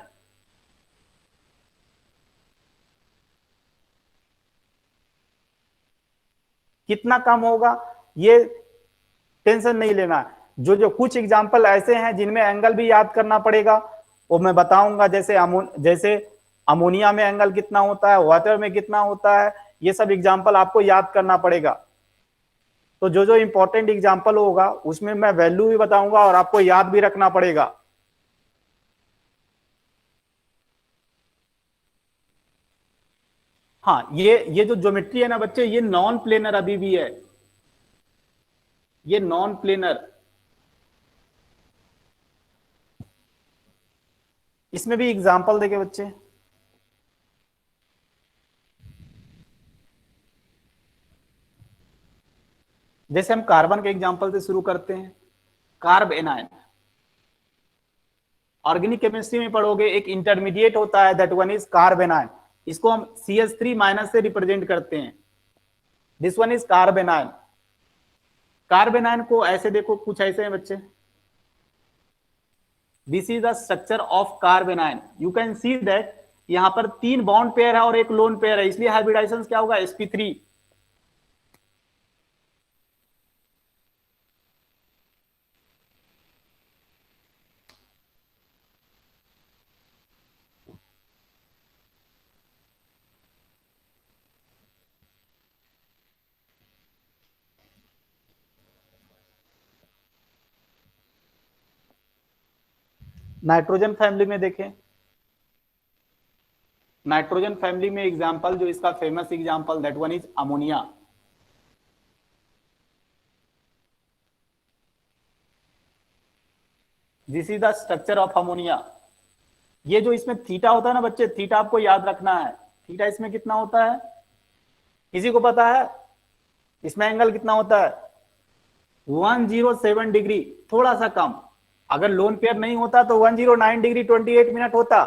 कितना कम होगा ये टेंशन नहीं लेना। जो जो कुछ एग्जांपल ऐसे हैं जिनमें एंगल भी याद करना पड़ेगा, वो मैं बताऊंगा। जैसे अमोनिया में एंगल कितना होता है, वाटर में कितना होता है, ये सब एग्जांपल आपको याद करना पड़ेगा। तो जो जो इंपॉर्टेंट एग्जांपल होगा उसमें मैं वैल्यू भी बताऊंगा और आपको याद भी रखना पड़ेगा। हाँ, ये जो ज्योमेट्री है ना बच्चे, ये नॉन प्लेनर अभी भी है, ये नॉन प्लेनर। इसमें भी एग्जांपल देखे बच्चे, जैसे हम कार्बन के एग्जांपल से शुरू करते हैं। कार्ब एनायन, ऑर्गेनिक केमिस्ट्री में पढ़ोगे, एक इंटरमीडिएट होता है, that one is carb anion. इसको हम CH3 माइनस से रिप्रेजेंट करते हैं। This one is carb anion. Carb anion को ऐसे देखो, कुछ ऐसे हैं बच्चे, this is the structure of carb anion. You can see that यहां पर 3 बॉन्ड पेयर है और एक लोन पेयर है, इसलिए हाइब्रिडाइजेशन क्या होगा, sp3। नाइट्रोजन फैमिली में देखें, नाइट्रोजन फैमिली में एग्जांपल जो इसका famous example, that one is ammonia. This is the structure of ammonia. ये जो इसमें थीटा होता है ना बच्चे, थीटा आपको याद रखना है। थीटा इसमें कितना होता है, किसी को पता है? इसमें एंगल कितना होता है, 107 डिग्री, थोड़ा सा कम। अगर लोन पेयर नहीं होता तो 109 डिग्री 28 मिनट होता,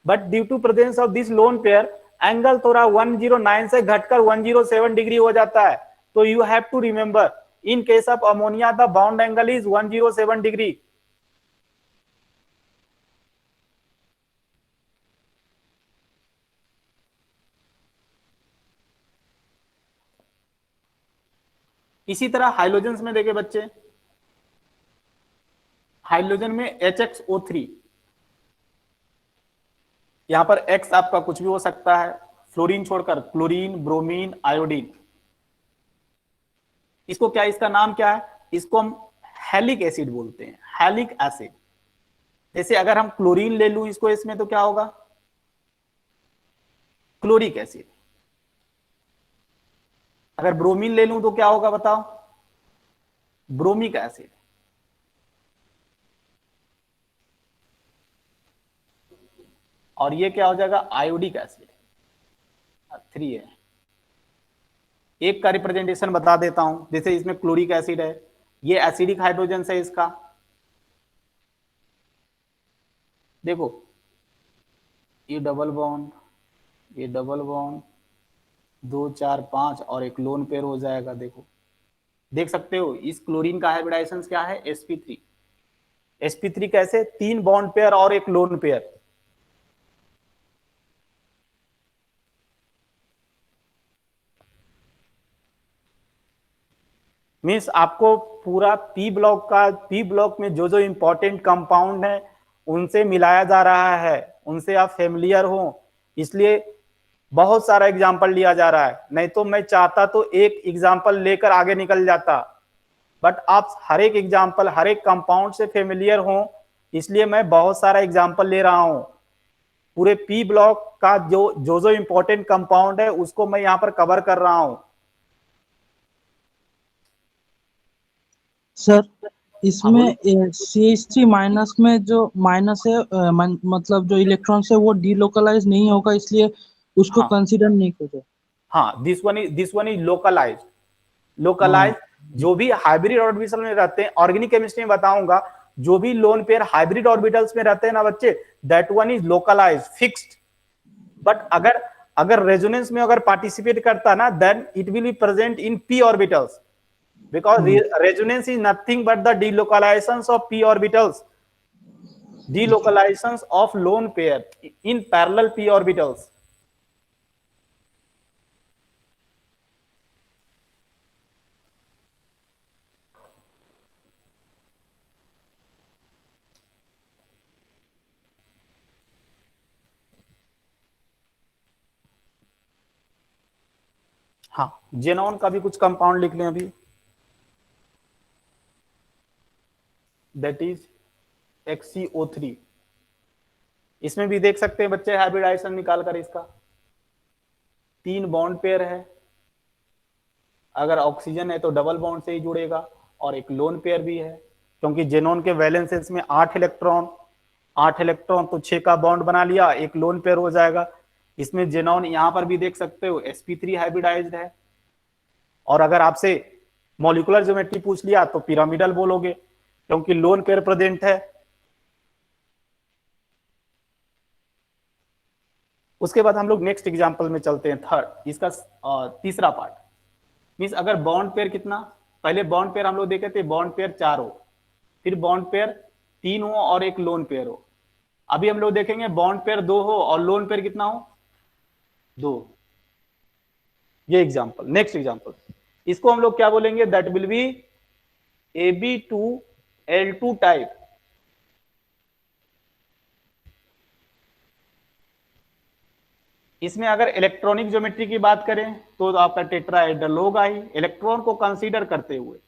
but due to presence of this lone pair angle थोड़ा 109 से घटकर 107 डिग्री हो जाता है। तो you have to remember, in case of ammonia the bound angle is 107 degree. इसी तरह हाइड्रोजन में देखे बच्चे, हाइड्रोजन में HXO3, यहां पर X आपका कुछ भी हो सकता है, फ्लोरीन छोड़कर क्लोरीन, ब्रोमीन, आयोडीन। इसको क्या, इसका नाम क्या है, इसको हम हैलिक एसिड बोलते हैं, हैलिक एसिड। जैसे अगर हम क्लोरीन ले लूं इसको, इसमें तो क्या होगा, क्लोरिक एसिड। अगर ब्रोमीन ले लूं तो क्या होगा बताओ, ब्रोमिक एसिड। और ये क्या हो जाएगा, आयोडिक एसिड। 3 है। एक का रिप्रेजेंटेशन बता देता हूं, जैसे इसमें क्लोरिक एसिड है, ये एसिडिक हाइड्रोजन है इसका। देखो ये डबल बॉन्ड, ये डबल बॉन्ड, 2 4 5 और एक लोन पेयर हो जाएगा। देखो देख सकते हो, इस क्लोरीन का हाइब्रिडाइजेशन क्या है, sp3। sp3 कैसे, 3 बॉन्ड पेयर और एक लोन पेयर। मीन्स आपको पूरा पी ब्लॉक में जो जो इंपॉर्टेंट कंपाउंड है उनसे मिलाया जा रहा है, उनसे आप फेमिलियर हो, इसलिए बहुत सारा एग्जाम्पल लिया जा रहा है। नहीं तो मैं चाहता तो एक एग्जाम्पल लेकर आगे निकल जाता, बट आप हर एक एग्जाम्पल, हर एक कंपाउंड से फेमिलियर हो, इसलिए मैं बहुत सारा एग्जाम्पल ले रहा हूं। पूरे पी ब्लॉक का जो जो इंपॉर्टेंट कंपाउंड है उसको मैं यहां पर कवर कर रहा हूं। सर इसमें CH3 माइनस में जो माइनस है मतलब जो इलेक्ट्रॉन्स है वो डीलोकलाइज नहीं होगा, इसलिए उसको हाँ कंसीडर नहीं करो। हाँ, दिस वन इज लोकलाइज्ड। हाँ लोकलाइज जो भी हाइब्रिड ऑर्बिटल में रहते हैं, ऑर्गेनिक केमिस्ट्री में बताऊंगा, जो भी लोन पेयर हाइब्रिड ऑर्बिटल्स में रहते हैं ना बच्चे, that one is localize fixed. But अगर अगर रेजोनेंस में अगर पार्टिसिपेट करता ना, then it will be present in p orbitals, because resonance is nothing but the delocalizations of p orbitals, delocalizations of lone pair in parallel p orbitals. हाँ, xenon का भी कुछ कंपाउंड लिख लें अभी, दैट इज XCO3। इसमें भी देख सकते हैं बच्चे हाइब्रिडाइजेशन निकाल कर, इसका 3 बॉन्ड पेयर है, अगर ऑक्सीजन है तो डबल बॉन्ड से ही जुड़ेगा, और एक लोन पेयर भी है, क्योंकि जेनॉन के वैलेंसेस में 8 इलेक्ट्रॉन, 8 इलेक्ट्रॉन तो 6 का बॉन्ड बना लिया, एक लोन पेयर हो जाएगा। इसमें जेनॉन यहां पर भी देख सकते हो sp3 हाइब्रिडाइज्ड है। और अगर आपसे मॉलिक्यूलर ज्योमेट्री पूछ लिया तो पिरामिडल बोलोगे, क्योंकि लोन पेयर प्रेजेंट है। उसके बाद हम लोग नेक्स्ट एग्जांपल में चलते हैं, थर्ड, इसका तीसरा पार्ट। मींस अगर बॉन्ड पेयर कितना, पहले बॉन्ड पेयर हम लोग देखे थे, बॉन्ड पेयर 4 हो, फिर बॉन्ड पेयर 3 हो और एक लोन पेयर हो। अभी हम लोग देखेंगे बॉन्ड पेयर 2 हो और लोन पेयर कितना हो, 2। ये एग्जांपल, नेक्स्ट एग्जांपल, इसको हम लोग क्या बोलेंगे, that will B Ab2L2 type. इसमें अगर इलेक्ट्रॉनिक ज्योमेट्री की बात करें तो आपका टेट्राहेड्रल होगा ही, इलेक्ट्रॉन को कंसीडर करते हुए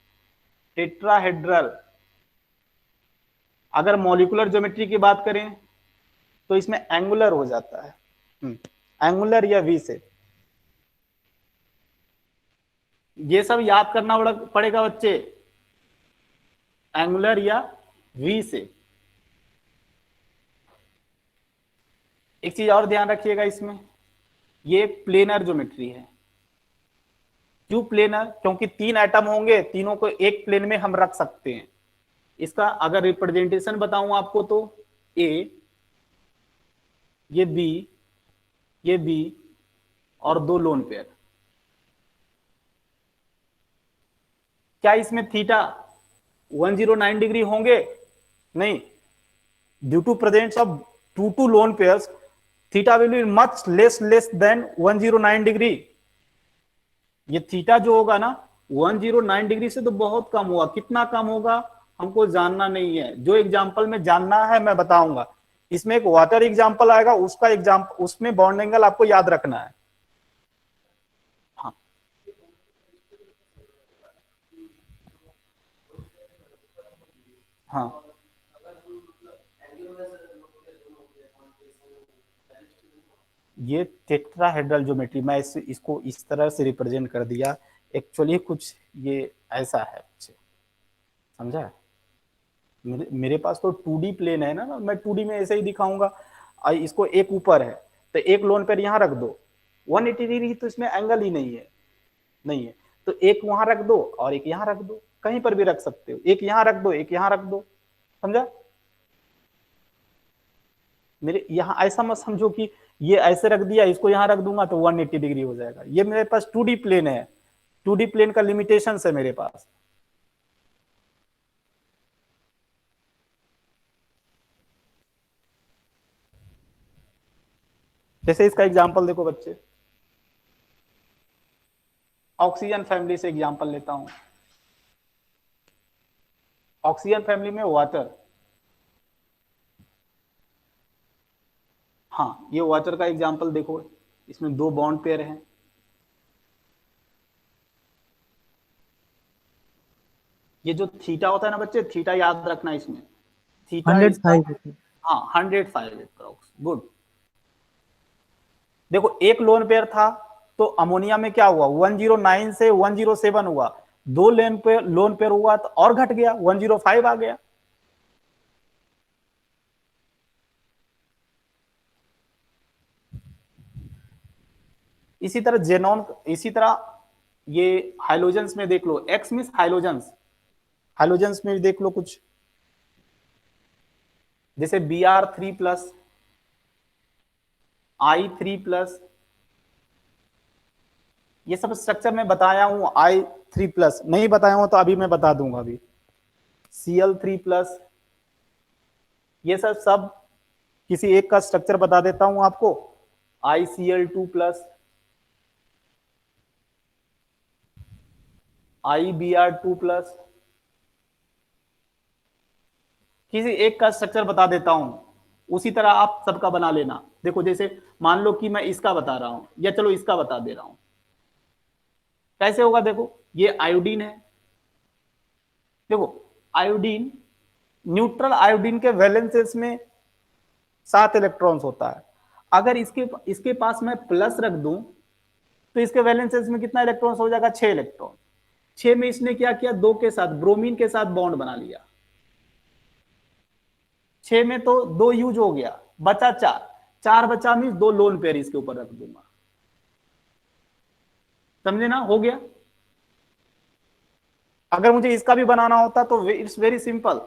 टेट्राहेड्रल। अगर मॉलिक्यूलर ज्योमेट्री की बात करें तो इसमें एंगुलर हो जाता है, एंगुलर या वी से। ये सब याद करना पड़ेगा बच्चे, एंगुलर या वी से। एक चीज और ध्यान रखिएगा इसमें, ये प्लेनर ज्योमेट्री है। क्यों प्लेनर, क्योंकि 3 एटम होंगे, तीनों को एक प्लेन में हम रख सकते हैं। इसका अगर रिप्रेजेंटेशन बताऊं आपको तो A, ये B, ये B और 2 लोन पेयर। क्या इसमें थीटा 109 डिग्री होंगे? नहीं, due to presence of 2 lone pairs, theta will be much less than 109 degree. ये थीटा जो होगा ना 109 डिग्री से तो बहुत कम होगा। कितना कम होगा हमको जानना नहीं है, जो एग्जांपल में जानना है मैं बताऊंगा। इसमें एक वाटर एग्जांपल आएगा, उसका एग्जांपल, उसमें बॉन्ड एंगल आपको याद रखना है। हाँ, हाँ, ये टेट्राहेड्रल ज्योमेट्री, मैं इसको इस तरह से रिप्रेजेंट कर दिया, एक्चुअली कुछ ये ऐसा है, समझा? मेरे पास तो 2D प्लेन है ना, मैं 2D में ऐसे ही दिखाऊंगा। इसको एक ऊपर है तो एक लोन पेयर यहां रख दो, 180 डिग्री तो इसमें एंगल ही नहीं है, नहीं है, तो एक वहां रख दो और एक यहां रख दो, कहीं पर भी रख सकते हो, एक यहां रख दो एक यहां रख दो, समझा? मेरे यहां ऐसा मत समझो कि ये ऐसे रख दिया, इसको यहां रख दूंगा तो 180 डिग्री हो जाएगा। ये मेरे पास 2D प्लेन है, 2D प्लेन का लिमिटेशन है मेरे पास। जैसे इसका एग्जांपल देखो बच्चे, ऑक्सीजन फैमिली से एग्जांपल लेता हूं। ऑक्सीजन फैमिली में वाटर, हाँ, ये वाटर का एग्जांपल देखो, इसमें 2 बॉन्ड पेयर हैं। ये जो थीटा होता है ना बच्चे, थीटा याद रखना इसमें, थीटा 105। हाँ 105 अप्रॉक्स, गुड। देखो एक लोन पेयर था तो अमोनिया में क्या हुआ, 109 से 107 हुआ, दो लोन पेयर हुआ तो और घट गया, 105 आ गया। इसी तरह जेनॉन, इसी तरह ये हाइलोजेंस में देख लो, एक्स मींस हाइलोजेंस, हाइलोजेंस में भी देख लो कुछ, जैसे Br3+, I3+, ये सब स्ट्रक्चर में बताया हूं। I3+, नहीं बताया हूं तो अभी मैं बता दूंगा। अभी Cl3+, ये सब किसी एक का स्ट्रक्चर बता देता हूं आपको। ICl2+, IBr2+, किसी एक का स्ट्रक्चर बता देता हूं, उसी तरह आप सबका बना लेना। देखो जैसे मान लो कि मैं इसका बता रहा हूं, या चलो इसका बता दे रहा हूं, कैसे होगा। देखो ये आयोडीन है, देखो आयोडीन, न्यूट्रल आयोडीन के वैलेंसेस में 7 इलेक्ट्रॉन्स होता है। अगर इसके पास मैं प्लस रख दूं तो इसके वैलेंसेस में कितना इलेक्ट्रॉन्स हो जाएगा, 6 इलेक्ट्रॉन। 6 में इसने क्या किया, 2 के साथ, ब्रोमीन के साथ बॉन्ड बना लिया। 6 में तो 2 यूज हो गया, बचा 4, 4 बचा मीन 2 लोन पेयर इसके ऊपर रख दूंगा। समझे ना, हो गया। अगर मुझे इसका भी बनाना होता तो इट्स वेरी सिंपल।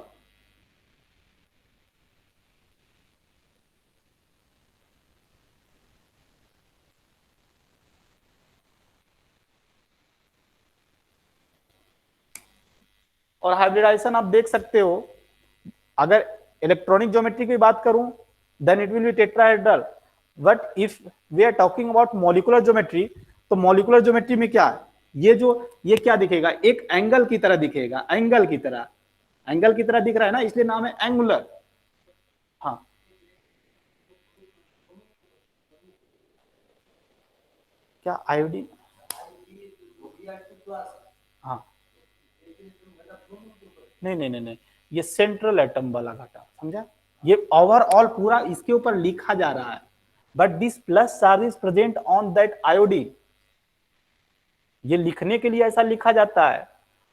और हाइब्रिडाइजेशन आप देख सकते हो, अगर इलेक्ट्रॉनिक ज्योमेट्री की बात करूं then it will be tetrahedral, but if we are talking about molecular geometry, तो मॉलिक्यूलर ज्योमेट्री में क्या है, ये क्या दिखेगा, एक एंगल की तरह दिखेगा, एंगल की तरह, एंगल की तरह दिख रहा है ना, इसलिए नाम है एंगुलर। हाँ क्या आयोडीन, हाँ नहीं, ये सेंट्रल एटम वाला घटा, समझा। ये ओवरऑल पूरा इसके ऊपर लिखा जा रहा है, but this plus charge is present on that iodine, ये लिखने के लिए ऐसा लिखा जाता है,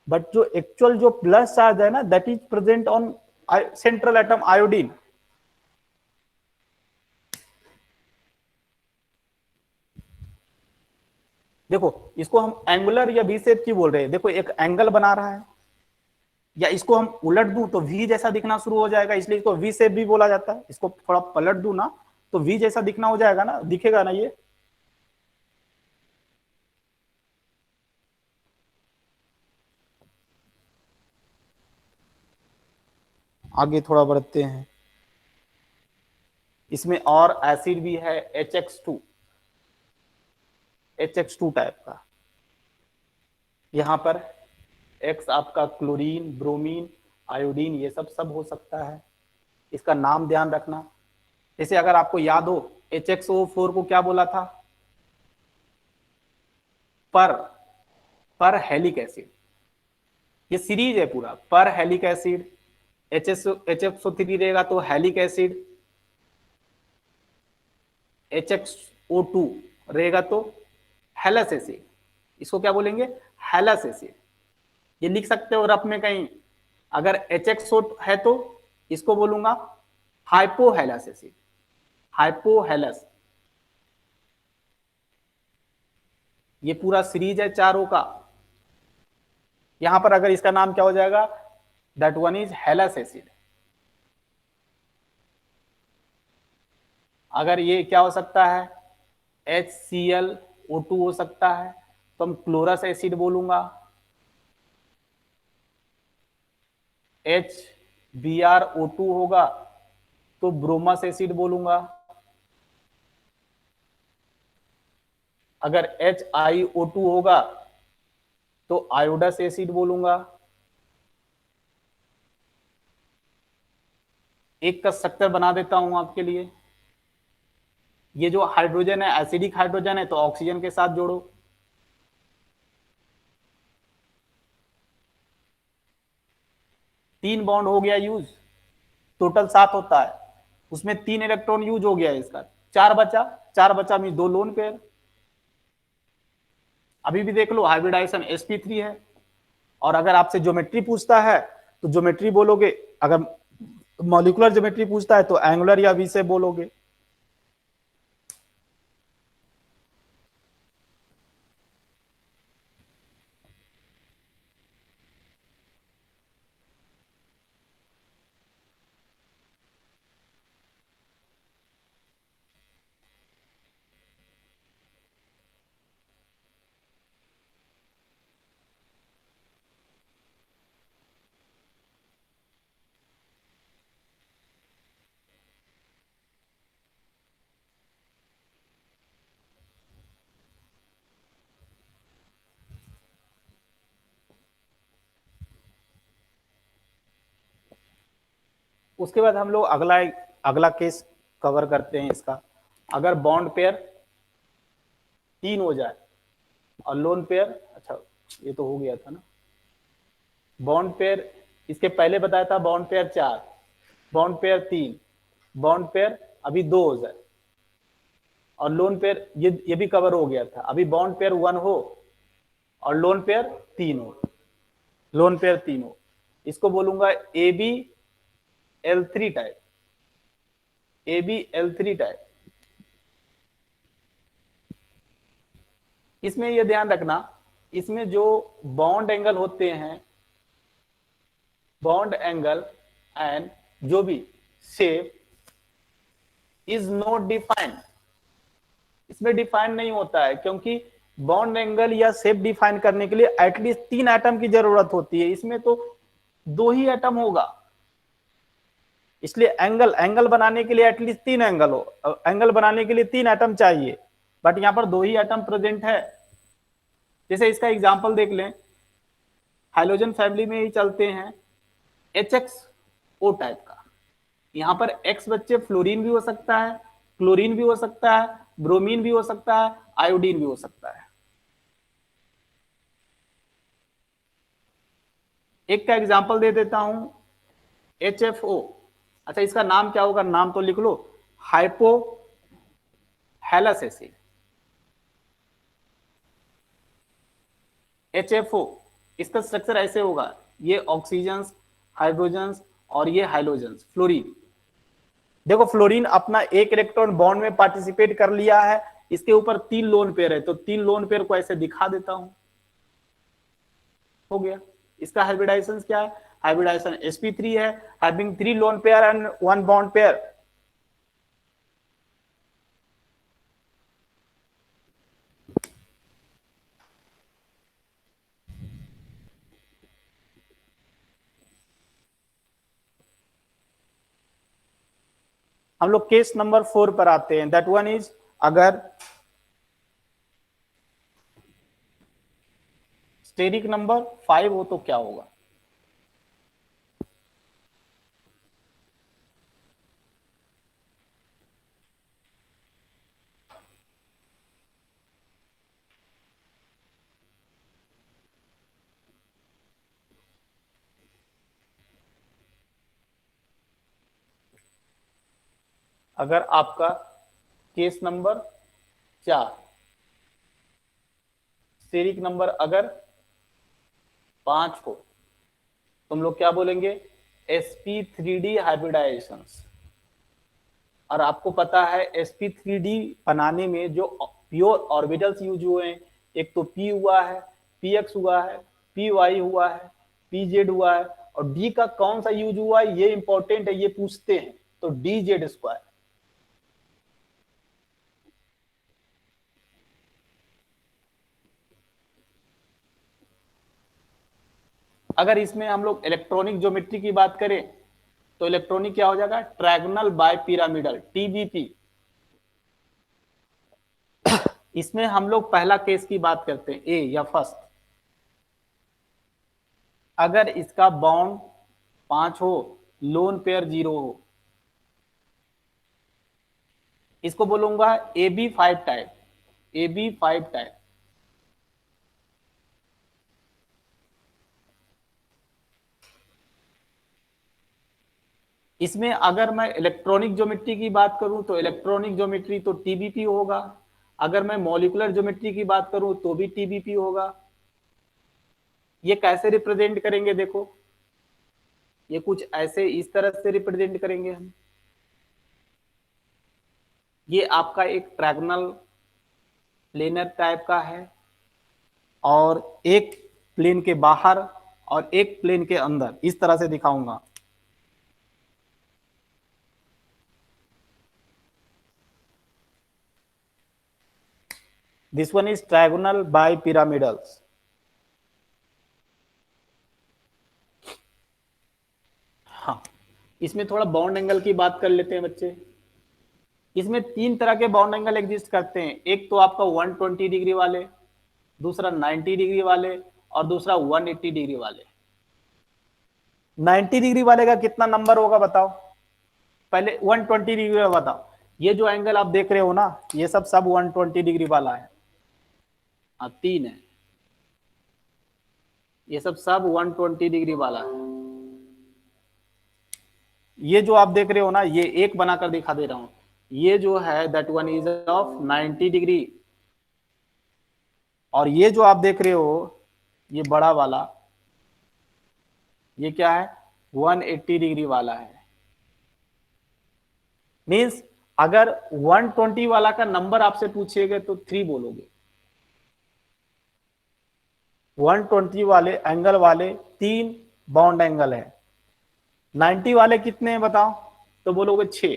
बट जो एक्चुअल जो प्लस चार्ज है ना, that is present on central atom iodine. देखो इसको हम एंगुलर या वी शेप की बोल रहे हैं। देखो एक एंगल बना रहा है, या इसको हम उलट दूं तो वी जैसा दिखना शुरू हो जाएगा, इसलिए इसको वी शेप भी बोला जाता है। इसको थोड़ा पलट दूं ना तो वी जैसा दिखना हो जाएगा ना, दिखेगा ना ये। आगे थोड़ा बढ़ते हैं, इसमें और एसिड भी है HX2, HX2 टाइप का। यहां पर X आपका क्लोरीन, ब्रोमीन, आयोडीन, ये सब हो सकता है। इसका नाम ध्यान रखना। जैसे अगर आपको याद हो HXO4 को क्या बोला था, पर हेलिक एसिड, ये सीरीज है पूरा, पर हेलिक एसिड। HXO3 रहेगा तो हेलिक एसिड, HXO2 रहेगा तो हेलस एसिड। इसको क्या बोलेंगे, हेलस एसिड। ये लिख सकते हो रफ में कहीं। अगर HXO है तो इसको बोलूंगा हाइपोहेलस एसिड, हाइपोहेलस। ये पूरा सीरीज है चारों का। यहां पर अगर इसका नाम क्या हो जाएगा, दैट वन इज हेलस एसिड। अगर ये क्या हो सकता है, HClO2 हो सकता है, तो हम क्लोरस एसिड बोलूंगा। HBrO2 होगा तो ब्रोमस एसिड बोलूंगा। अगर HiO2 होगा तो आयोडस एसिड बोलूंगा। एक का स्ट्रक्चर बना देता हूं आपके लिए। ये जो हाइड्रोजन है एसिडिक हाइड्रोजन है, तो ऑक्सीजन के साथ जोड़ो। तीन बॉन्ड हो गया यूज, टोटल 7 होता है, उसमें 3 इलेक्ट्रॉन यूज हो गया इसका, 4 बचा, 4 बचा मीन 2 लोन पेयर। अभी भी देख लो हाइब्रिडाइजेशन sp3 है, और अगर आपसे ज्योमेट्री पूछता है तो ज्योमेट्री बोलोगे, अगर मॉलिक्यूलर ज्योमेट्री पूछता है तो एंगुलर या वी से बोलोगे। उसके बाद हम लोग अगला अगला केस कवर करते हैं इसका। अगर बॉन्ड पेयर 3 हो जाए और लोन पेयर, अच्छा ये तो हो गया था ना, बॉन्ड पेयर इसके पहले बताया था bond pair 4, bond pair 3, bond pair अभी 2 हो जाए और लोन पेयर ये भी कवर हो गया था। अभी बॉन्ड पेयर 1 हो और लोन पेयर 3 हो, लोन पेयर 3 हो, इसको बोलूंगा A B L3 type, A B L3 type. इसमें यह ध्यान रखना, इसमें जो बॉन्ड एंगल होते हैं, बॉन्ड एंगल एंड जो भी शेप इज नॉट डिफाइंड, इसमें डिफाइन नहीं होता है, क्योंकि बॉन्ड एंगल या शेप डिफाइन करने के लिए एटलीस्ट 3 एटम की जरूरत होती है, इसमें तो 2 ही एटम होगा। इसलिए एंगल बनाने के लिए एटलीस्ट 3 एंगल हो, एंगल बनाने के लिए 3 एटम चाहिए, बट यहां पर 2 ही एटम प्रेजेंट है। जैसे इसका एग्जांपल देख लें, हाइड्रोजन फैमिली में ही चलते हैं, HXO टाइप का, यहां पर X बच्चे फ्लोरीन भी हो सकता है, क्लोरीन भी हो सकता है, ब्रोमीन भी हो सकता है, आयोडीन भी हो सकता है। एक का एग्जांपल दे देता हूं, HFO। अच्छा इसका नाम क्या होगा, नाम तो लिख लो, हाइपो हेलस एसिड, HFO। इसका स्ट्रक्चर ऐसे होगा, ये ऑक्सीजन, हाइड्रोजन और ये हाइड्रोजन, फ्लोरीन। देखो फ्लोरीन अपना एक इलेक्ट्रॉन बॉन्ड में पार्टिसिपेट कर लिया है, इसके ऊपर 3 लोन पेयर है, तो 3 लोन पेयर को ऐसे दिखा देता हूं, हो गया। इसका हाइब्रिडाइजेशन क्या है, हाइब्रिडाइजेशन sp3 है, having 3 lone pair and 1 bond pair. हम लोग केस नंबर 4 पर आते हैं, दैट वन इज अगर स्टेरिक नंबर 5 हो तो क्या होगा। अगर आपका केस नंबर 4 स्टेरिक नंबर अगर 5 हो, तुम लोग क्या बोलेंगे, sp3d हाइब्रिडाइजेशन। और आपको पता है sp3d बनाने में जो प्योर ऑर्बिटल्स यूज हुए हैं, एक तो p हुआ है, px हुआ है, py हुआ है, pz हुआ है, और d का कौन सा यूज हुआ है ये इंपॉर्टेंट है, ये पूछते हैं, तो dz²। अगर इसमें हम लोग इलेक्ट्रॉनिक ज्योमेट्री की बात करें तो इलेक्ट्रॉनिक क्या हो जाएगा, ट्रायगोनल बाय पिरामिडल, TBP। इसमें हम लोग पहला केस की बात करते हैं, ए या फर्स्ट। अगर इसका बॉन्ड 5 हो, लोन पेयर 0 हो, इसको बोलूंगा AB5 टाइप, AB5 टाइप। इसमें अगर मैं इलेक्ट्रॉनिक ज्योमेट्री की बात करूं तो इलेक्ट्रॉनिक ज्योमेट्री तो TBP होगा, अगर मैं मॉलिक्यूलर ज्योमेट्री की बात करूं तो भी TBP होगा। ये कैसे रिप्रेजेंट करेंगे, देखो ये कुछ ऐसे इस तरह से रिप्रेजेंट करेंगे हम। ये आपका एक ट्रायंगल प्लेनर टाइप का है, और एक प्लेन के बाहर और एक प्लेन के अंदर, इस तरह से दिखाऊंगा। This one is triangle by pyramidals. हाँ, इसमें थोड़ा बॉन्ड एंगल की बात कर लेते हैं बच्चे। इसमें तीन तरह के बॉन्ड एंगल एग्जिस्ट करते हैं। एक तो आपका 120 डिग्री वाले, दूसरा 90 डिग्री वाले, और दूसरा 180 डिग्री वाले। 90 डिग्री वाले का कितना नंबर होगा बताओ, पहले 120 डिग्री वाला बताओ। ये जो एंगल आप देख रहे हो ना, ये सब 120 डिग्री वाला है। हाँ, तीन है, ये सब 120 डिग्री वाला है। ये जो आप देख रहे हो ना, ये एक बनाकर दिखा दे रहा हूं, ये जो है that one is of 90 degree, और ये जो आप देख रहे हो ये बड़ा वाला, ये क्या है, 180 डिग्री वाला है। मींस अगर 120 वाला का नंबर आपसे पूछेगा तो 3 बोलोगे। 120 वाले एंगल वाले 3 बाउंड एंगल है। 90 वाले कितने हैं बताओ, तो बोलोगे 6।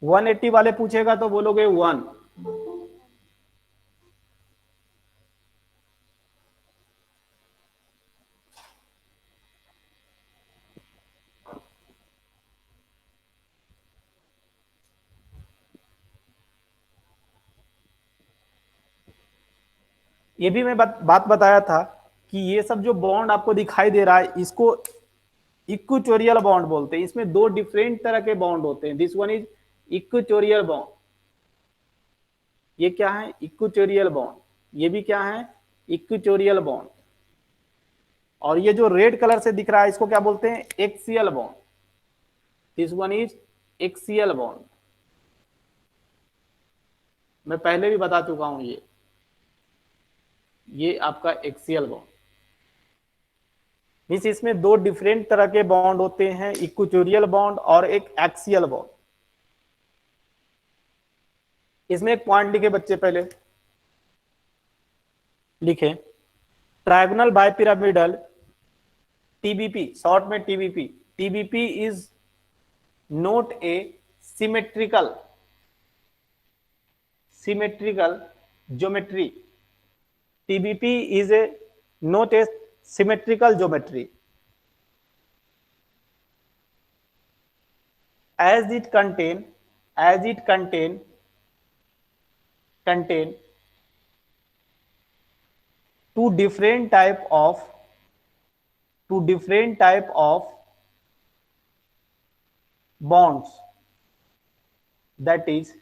180 वाले पूछेगा तो बोलोगे 1। ये भी मैं बात बताया था कि ये सब जो बॉन्ड आपको दिखाई दे रहा है, इसको इक्वेटोरियल बॉन्ड बोलते हैं। इसमें दो डिफरेंट तरह के बॉन्ड होते हैं। This one is equatorial bond. ये क्या है, इक्वेटोरियल बॉन्ड। ये भी क्या है, इक्वेटोरियल बॉन्ड। और ये जो रेड कलर से दिख रहा है, इसको क्या बोलते हैं, axial bond. This one is axial bond. मैं पहले भी बता चुका हूं, ये आपका एक्सियल बॉन्ड। मींस इसमें दो डिफरेंट तरह के बॉन्ड होते हैं, इक्वेटोरियल बॉन्ड और एक एक्सियल बॉन्ड। इसमें एक पॉइंट लिखे बच्चे, पहले लिखे ट्रायंगल बाइपिरामिडल, टीबीपी, शॉर्ट में TBP. TBP is note A symmetrical geometry. TBP is a not a symmetrical geometry, as it contain two different type of bonds, that is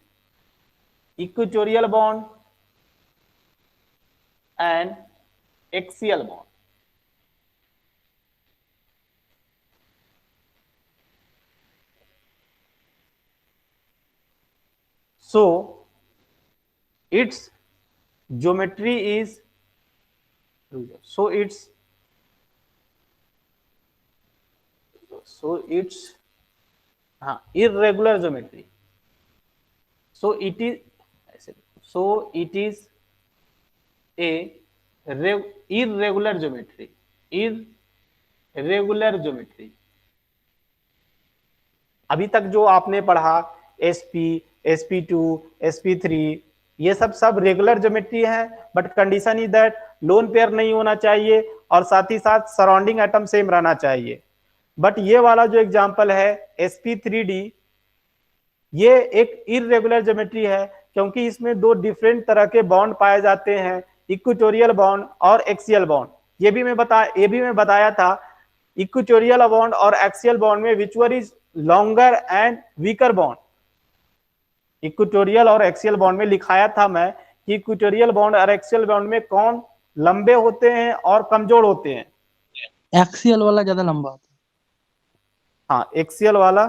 equatorial bond and axial bond. So its geometry is irregular geometry. So it is a irregular geometry. अभी तक जो आपने पढ़ा SP, SP2, SP3, ये सब regular geometry है, but condition is that lone pair नहीं होना चाहिए और साथ ही साथ सराउंडिंग एटम सेम रहना चाहिए। बट ये वाला जो एग्जांपल है SP3D, ये एक इरेगुलर ज्योमेट्री है, क्योंकि इसमें दो डिफरेंट तरह के बॉन्ड पाए जाते हैं, इक्वेटोरियल बॉन्ड और एक्सियल बॉन्ड। ये भी मैं बताया था, इक्वेटोरियल बॉन्ड और एक्सियल बॉन्ड में which one is longer and weaker bond. Equatorial और एक्सियल बॉन्ड में लिखाया था मैं कि इक्वेटोरियल बॉन्ड और एक्सियल बॉन्ड में कौन लंबे होते हैं और कमजोर होते हैं। एक्सियल वाला ज्यादा लंबा होता है। हाँ, एक्सियल वाला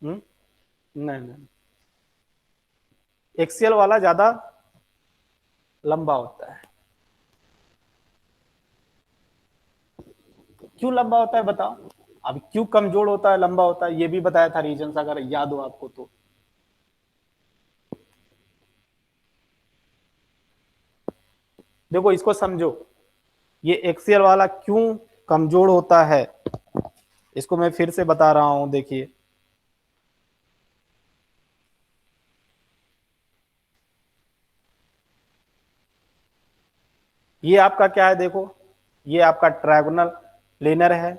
नहीं नहीं, एक्सियल वाला ज्यादा लंबा होता है। क्यों लंबा होता है बताओ? अब क्यों कमजोर होता है, लंबा होता है, ये भी बताया था रीजन, अगर याद हो आपको तो। देखो इसको समझो, ये एक्सियल वाला क्यों कमजोर होता है, इसको मैं फिर से बता रहा हूं, देखिए। ये आपका क्या है, देखो, ये आपका ट्रायगोनल प्लेनर है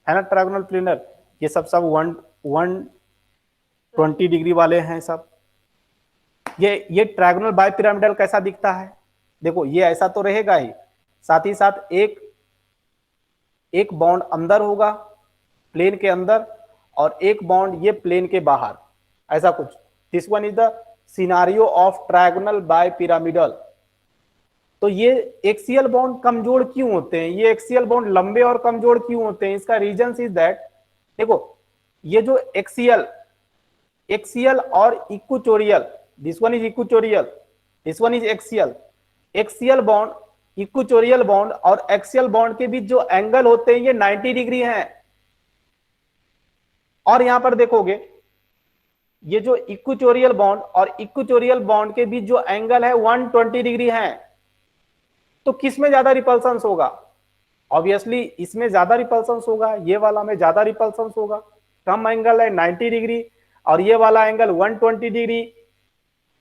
ना, ट्रायगोनल प्लेनर। ये सब सब 120 डिग्री वाले हैं सब। ये ट्रायगोनल बाइपिरामिडल कैसा दिखता है? देखो ये ऐसा तो रहेगा ही, साथ ही साथ एक एक बॉन्ड अंदर होगा प्लेन के अंदर, और एक बॉन्ड ये प्लेन के बाहर, ऐसा कुछ। This one is the scenario of trigonal bipyramidal. तो ये एक्सियल बॉन्ड कमजोर क्यों होते हैं, ये एक्सियल बॉन्ड लंबे और कमजोर क्यों होते हैं? इसका रीजन इज दैट, देखो ये जो एक्सियल और equatorial, this one is equatorial, this one is axial. Axial bond, equatorial bond और एक्सियल बॉन्ड के बीच जो एंगल होते हैं ये 90 डिग्री हैं। और यहां पर देखोगे ये जो इक्वेटोरियल बॉन्ड और इक्वेटोरियल बॉन्ड के बीच जो एंगल है 120 डिग्री है। तो किस में ज्यादा रिपल्सन होगा? ऑब्वियसली इसमें ज्यादा रिपल्सन होगा, ये वाला में ज्यादा रिपल्सन होगा। कम एंगल है 90 डिग्री और ये वाला एंगल 120 डिग्री,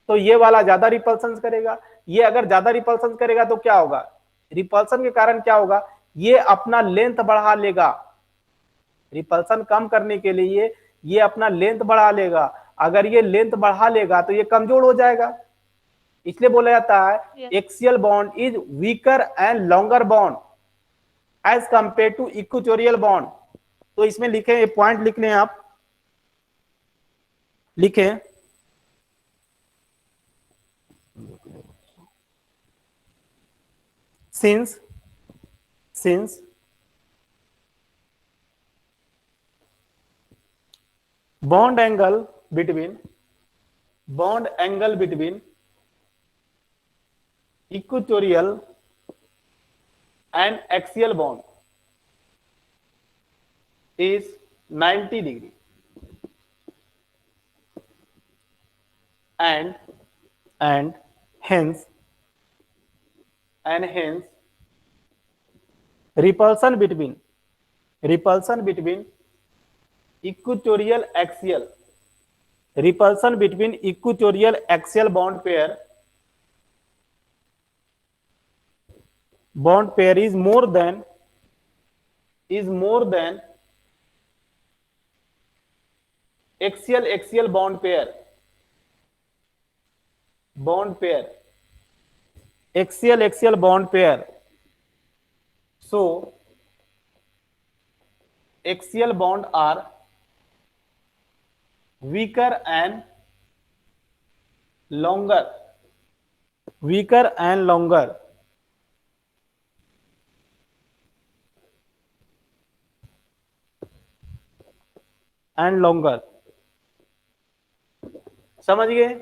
तो ये वाला ज्यादा रिपल्सन करेगा। ये अगर ज्यादा रिपल्सन करेगा तो क्या होगा? रिपल्सन के कारण क्या होगा? ये अपना लेंथ बढ़ा लेगा। रिपल्सन कम करने के लिए ये अपना लेंथ बढ़ा लेगा। अगर ये लेंथ बढ़ा लेगा तो ये कमजोर हो जाएगा। इसलिए बोला जाता है axial bond is weaker and longer bond as compare to equatorial bond. तो इसमें लिखे, ये पॉइंट लिख लें आप, लिखें since bond angle between equatorial and axial bond is 90 degree and hence repulsion between equatorial axial bond pair is more than axial bond pair axial bond pair. So axial bond are weaker and longer समझ गए?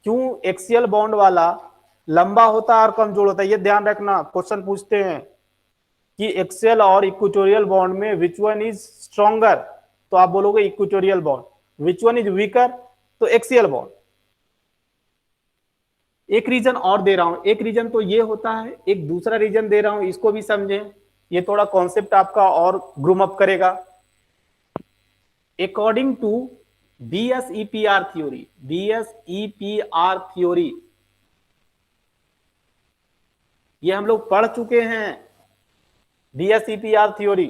क्यों axial bond वाला लंबा होता है और कमजोर होता है? ये ध्यान रखना, क्वेश्चन पूछते हैं कि एक्सियल और इक्वेटोरियल बॉन्ड में विच वन इज स्ट्रॉन्गर, तो आप बोलोगे equatorial bond. Which one is weaker, तो एक्सियल बॉन्ड। एक रीजन और दे रहा हूं, एक रीजन तो ये होता है, एक दूसरा रीजन दे रहा हूं, इसको भी समझें, ये थोड़ा कॉन्सेप्ट आपका और ग्रूम अप करेगा। अकॉर्डिंग टू BSEPR थ्योरी, ये हम लोग पढ़ चुके हैं BSEPR थ्योरी।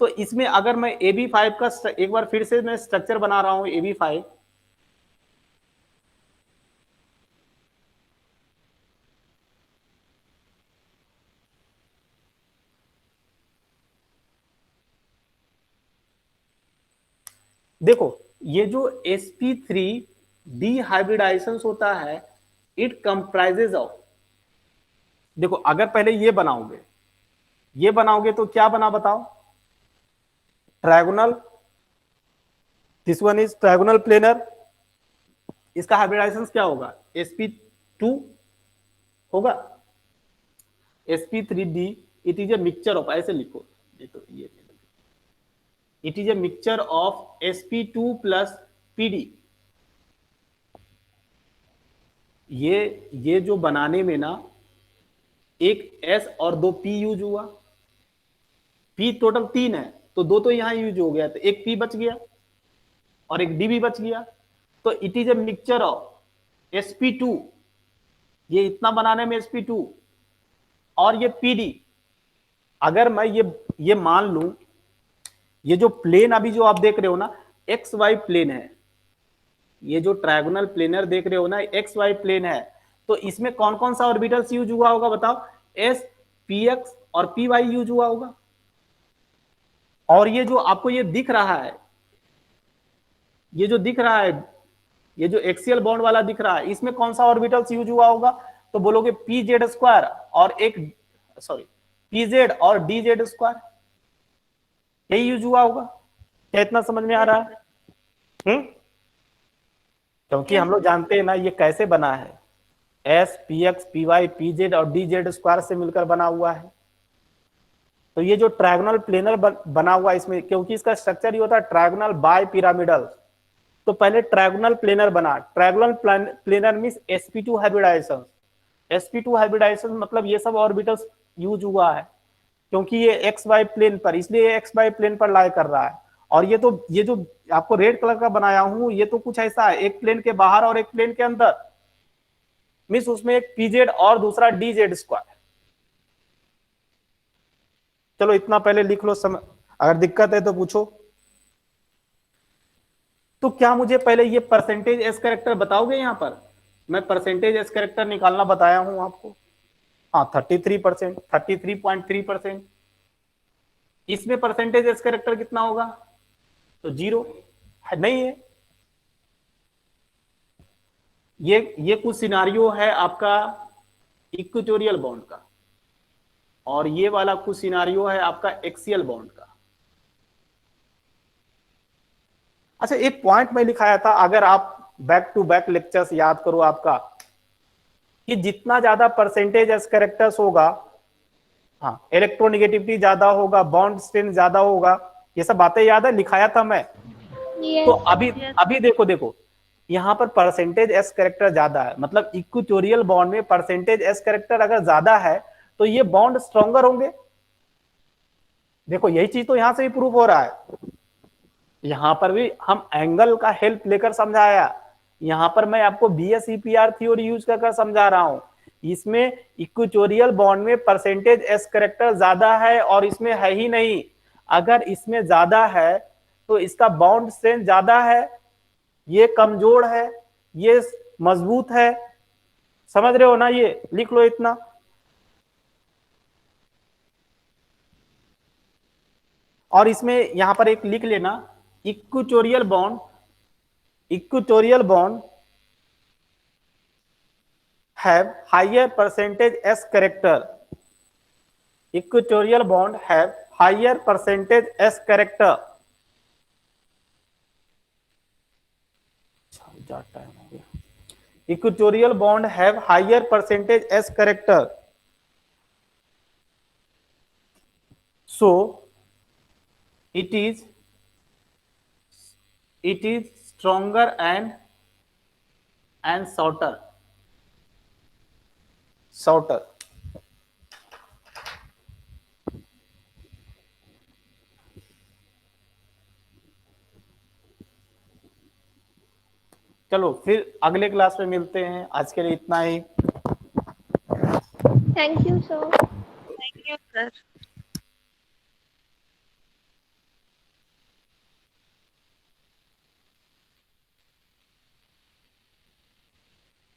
तो इसमें अगर मैं AB5 का एक बार फिर से मैं स्ट्रक्चर बना रहा हूं, AB5, देखो ये जो sp3 डिहाइब्रिडाइजेशन होता है, इट कंप्राइजेज ऑफ, देखो अगर पहले ये बनाओगे तो क्या बना बताओ? Trigonal this one is trigonal planar, इसका हाइब्रिडाइजेशन क्या होगा, sp2 होगा, sp3d, it is a mixture of, ऐसे लिखो, ये तो ये it is a mixture of sp2 plus pd। ये जो बनाने में ना एक s और दो p यूज हुआ, p टोटल 3 है, तो दो तो यहां यूज हो गया, तो एक p बच गया और एक d भी बच गया, तो it is a mixture of sp2, ये इतना बनाने में sp2 और ये pd। अगर मैं ये मान लूं, ये जो प्लेन अभी जो आप देख रहे हो ना एक्स वाई प्लेन है, ये जो ट्रायगोनल प्लेनर देख रहे हो ना एक्स वाई प्लेन है, तो इसमें कौन कौन सा ऑर्बिटल्स यूज हुआ होगा बताओ, एस, पी एक्स और पी वाई यूज हुआ होगा। और ये जो आपको ये दिख रहा है, ये जो दिख रहा है, ये जो एक्सियल बॉन्ड वाला दिख रहा है, इसमें कौन सा ऑर्बिटल्स यूज हुआ होगा, तो बोलोगे पी जेड स्क्वायर और पी जेड और डी जेड स्क्वायर, यही यूज हुआ होगा। क्या इतना समझ में आ रहा है? क्योंकि हम लोग जानते हैं ना ये कैसे बना है, S, P X, P Y, P Z और डी जेड स्क्वायर से मिलकर बना हुआ है। तो ये जो ट्रायगोनल प्लेनर बना हुआ है इसमें, क्योंकि इसका स्ट्रक्चर ये होता है ट्रायगोनल बाय पिरामिडल, तो पहले ट्रायगोनल प्लेनर बना। Trigonal planar means sp2 hybridization. sp2 hybridization मतलब ये सब ऑर्बिटल्स यूज हुआ है, क्योंकि ये एक्स वाई प्लेन पर, इसलिए एक्स वाई प्लेन पर लाई कर रहा है। और ये जो आपको रेड कलर का बनाया हूं, ये तो कुछ ऐसा है, एक प्लेन के बाहर और एक प्लेन के अंदर, मींस उसमें एक pz और दूसरा dz स्क्वायर। चलो इतना पहले लिख लो, अगर दिक्कत है तो पूछो। तो क्या मुझे पहले ये परसेंटेज एस कैरेक्टर बताओगे? यहां पर मैं परसेंटेज एस कैरेक्टर निकालना बताया हूं आपको। हाँ 33%, 33.3%। इसमें परसेंटेज एस कैरेक्टर कितना होगा, तो 0 है, नहीं है। ये कुछ सिनारियो है आपका इक्वेटोरियल बॉन्ड का, और ये वाला कुछ सिनारियो है आपका एक्सियल बॉन्ड का। अच्छा एक पॉइंट में लिखाया था, अगर आप बैक टू बैक लेक्चर्स याद करो आपका, कि जितना ज्यादा परसेंटेज एस कैरेक्टर्स होगा, हाँ इलेक्ट्रोनेगेटिविटी ज्यादा होगा, बॉन्ड स्ट्रेंथ ज्यादा होगा, ये सब बातें याद है, लिखाया था मैं। तो अभी देखो यहाँ पर परसेंटेज एस कैरेक्टर ज्यादा है, मतलब इक्वेटोरियल बॉन्ड में परसेंटेज एस कैरेक्टर अगर ज्यादा है तो ये बॉन्ड स्ट्रॉन्गर होंगे। देखो यही चीज तो यहां से भी प्रूफ हो रहा है, यहां पर भी हम एंगल का हेल्प लेकर समझाया, यहां पर मैं आपको BSEPR थ्योरी यूज कर समझा रहा हूं। इसमें इक्वेटोरियल बॉन्ड में परसेंटेज एस कैरेक्टर ज्यादा है और इसमें है ही नहीं। अगर इसमें ज्यादा है तो इसका बॉन्ड स्ट्रेंथ ज्यादा है, ये कमजोर है, ये मजबूत है, समझ रहे हो ना? ये लिख लो इतना। और इसमें यहां पर एक लिख लेना, equatorial bond have higher percentage S character. Equatorial bond have higher percentage S character. Equatorial bond have higher percentage S character. So it is stronger and shorter. चलो फिर अगले क्लास में मिलते हैं, आज के लिए इतना ही। Thank you, sir. Thank you, sir.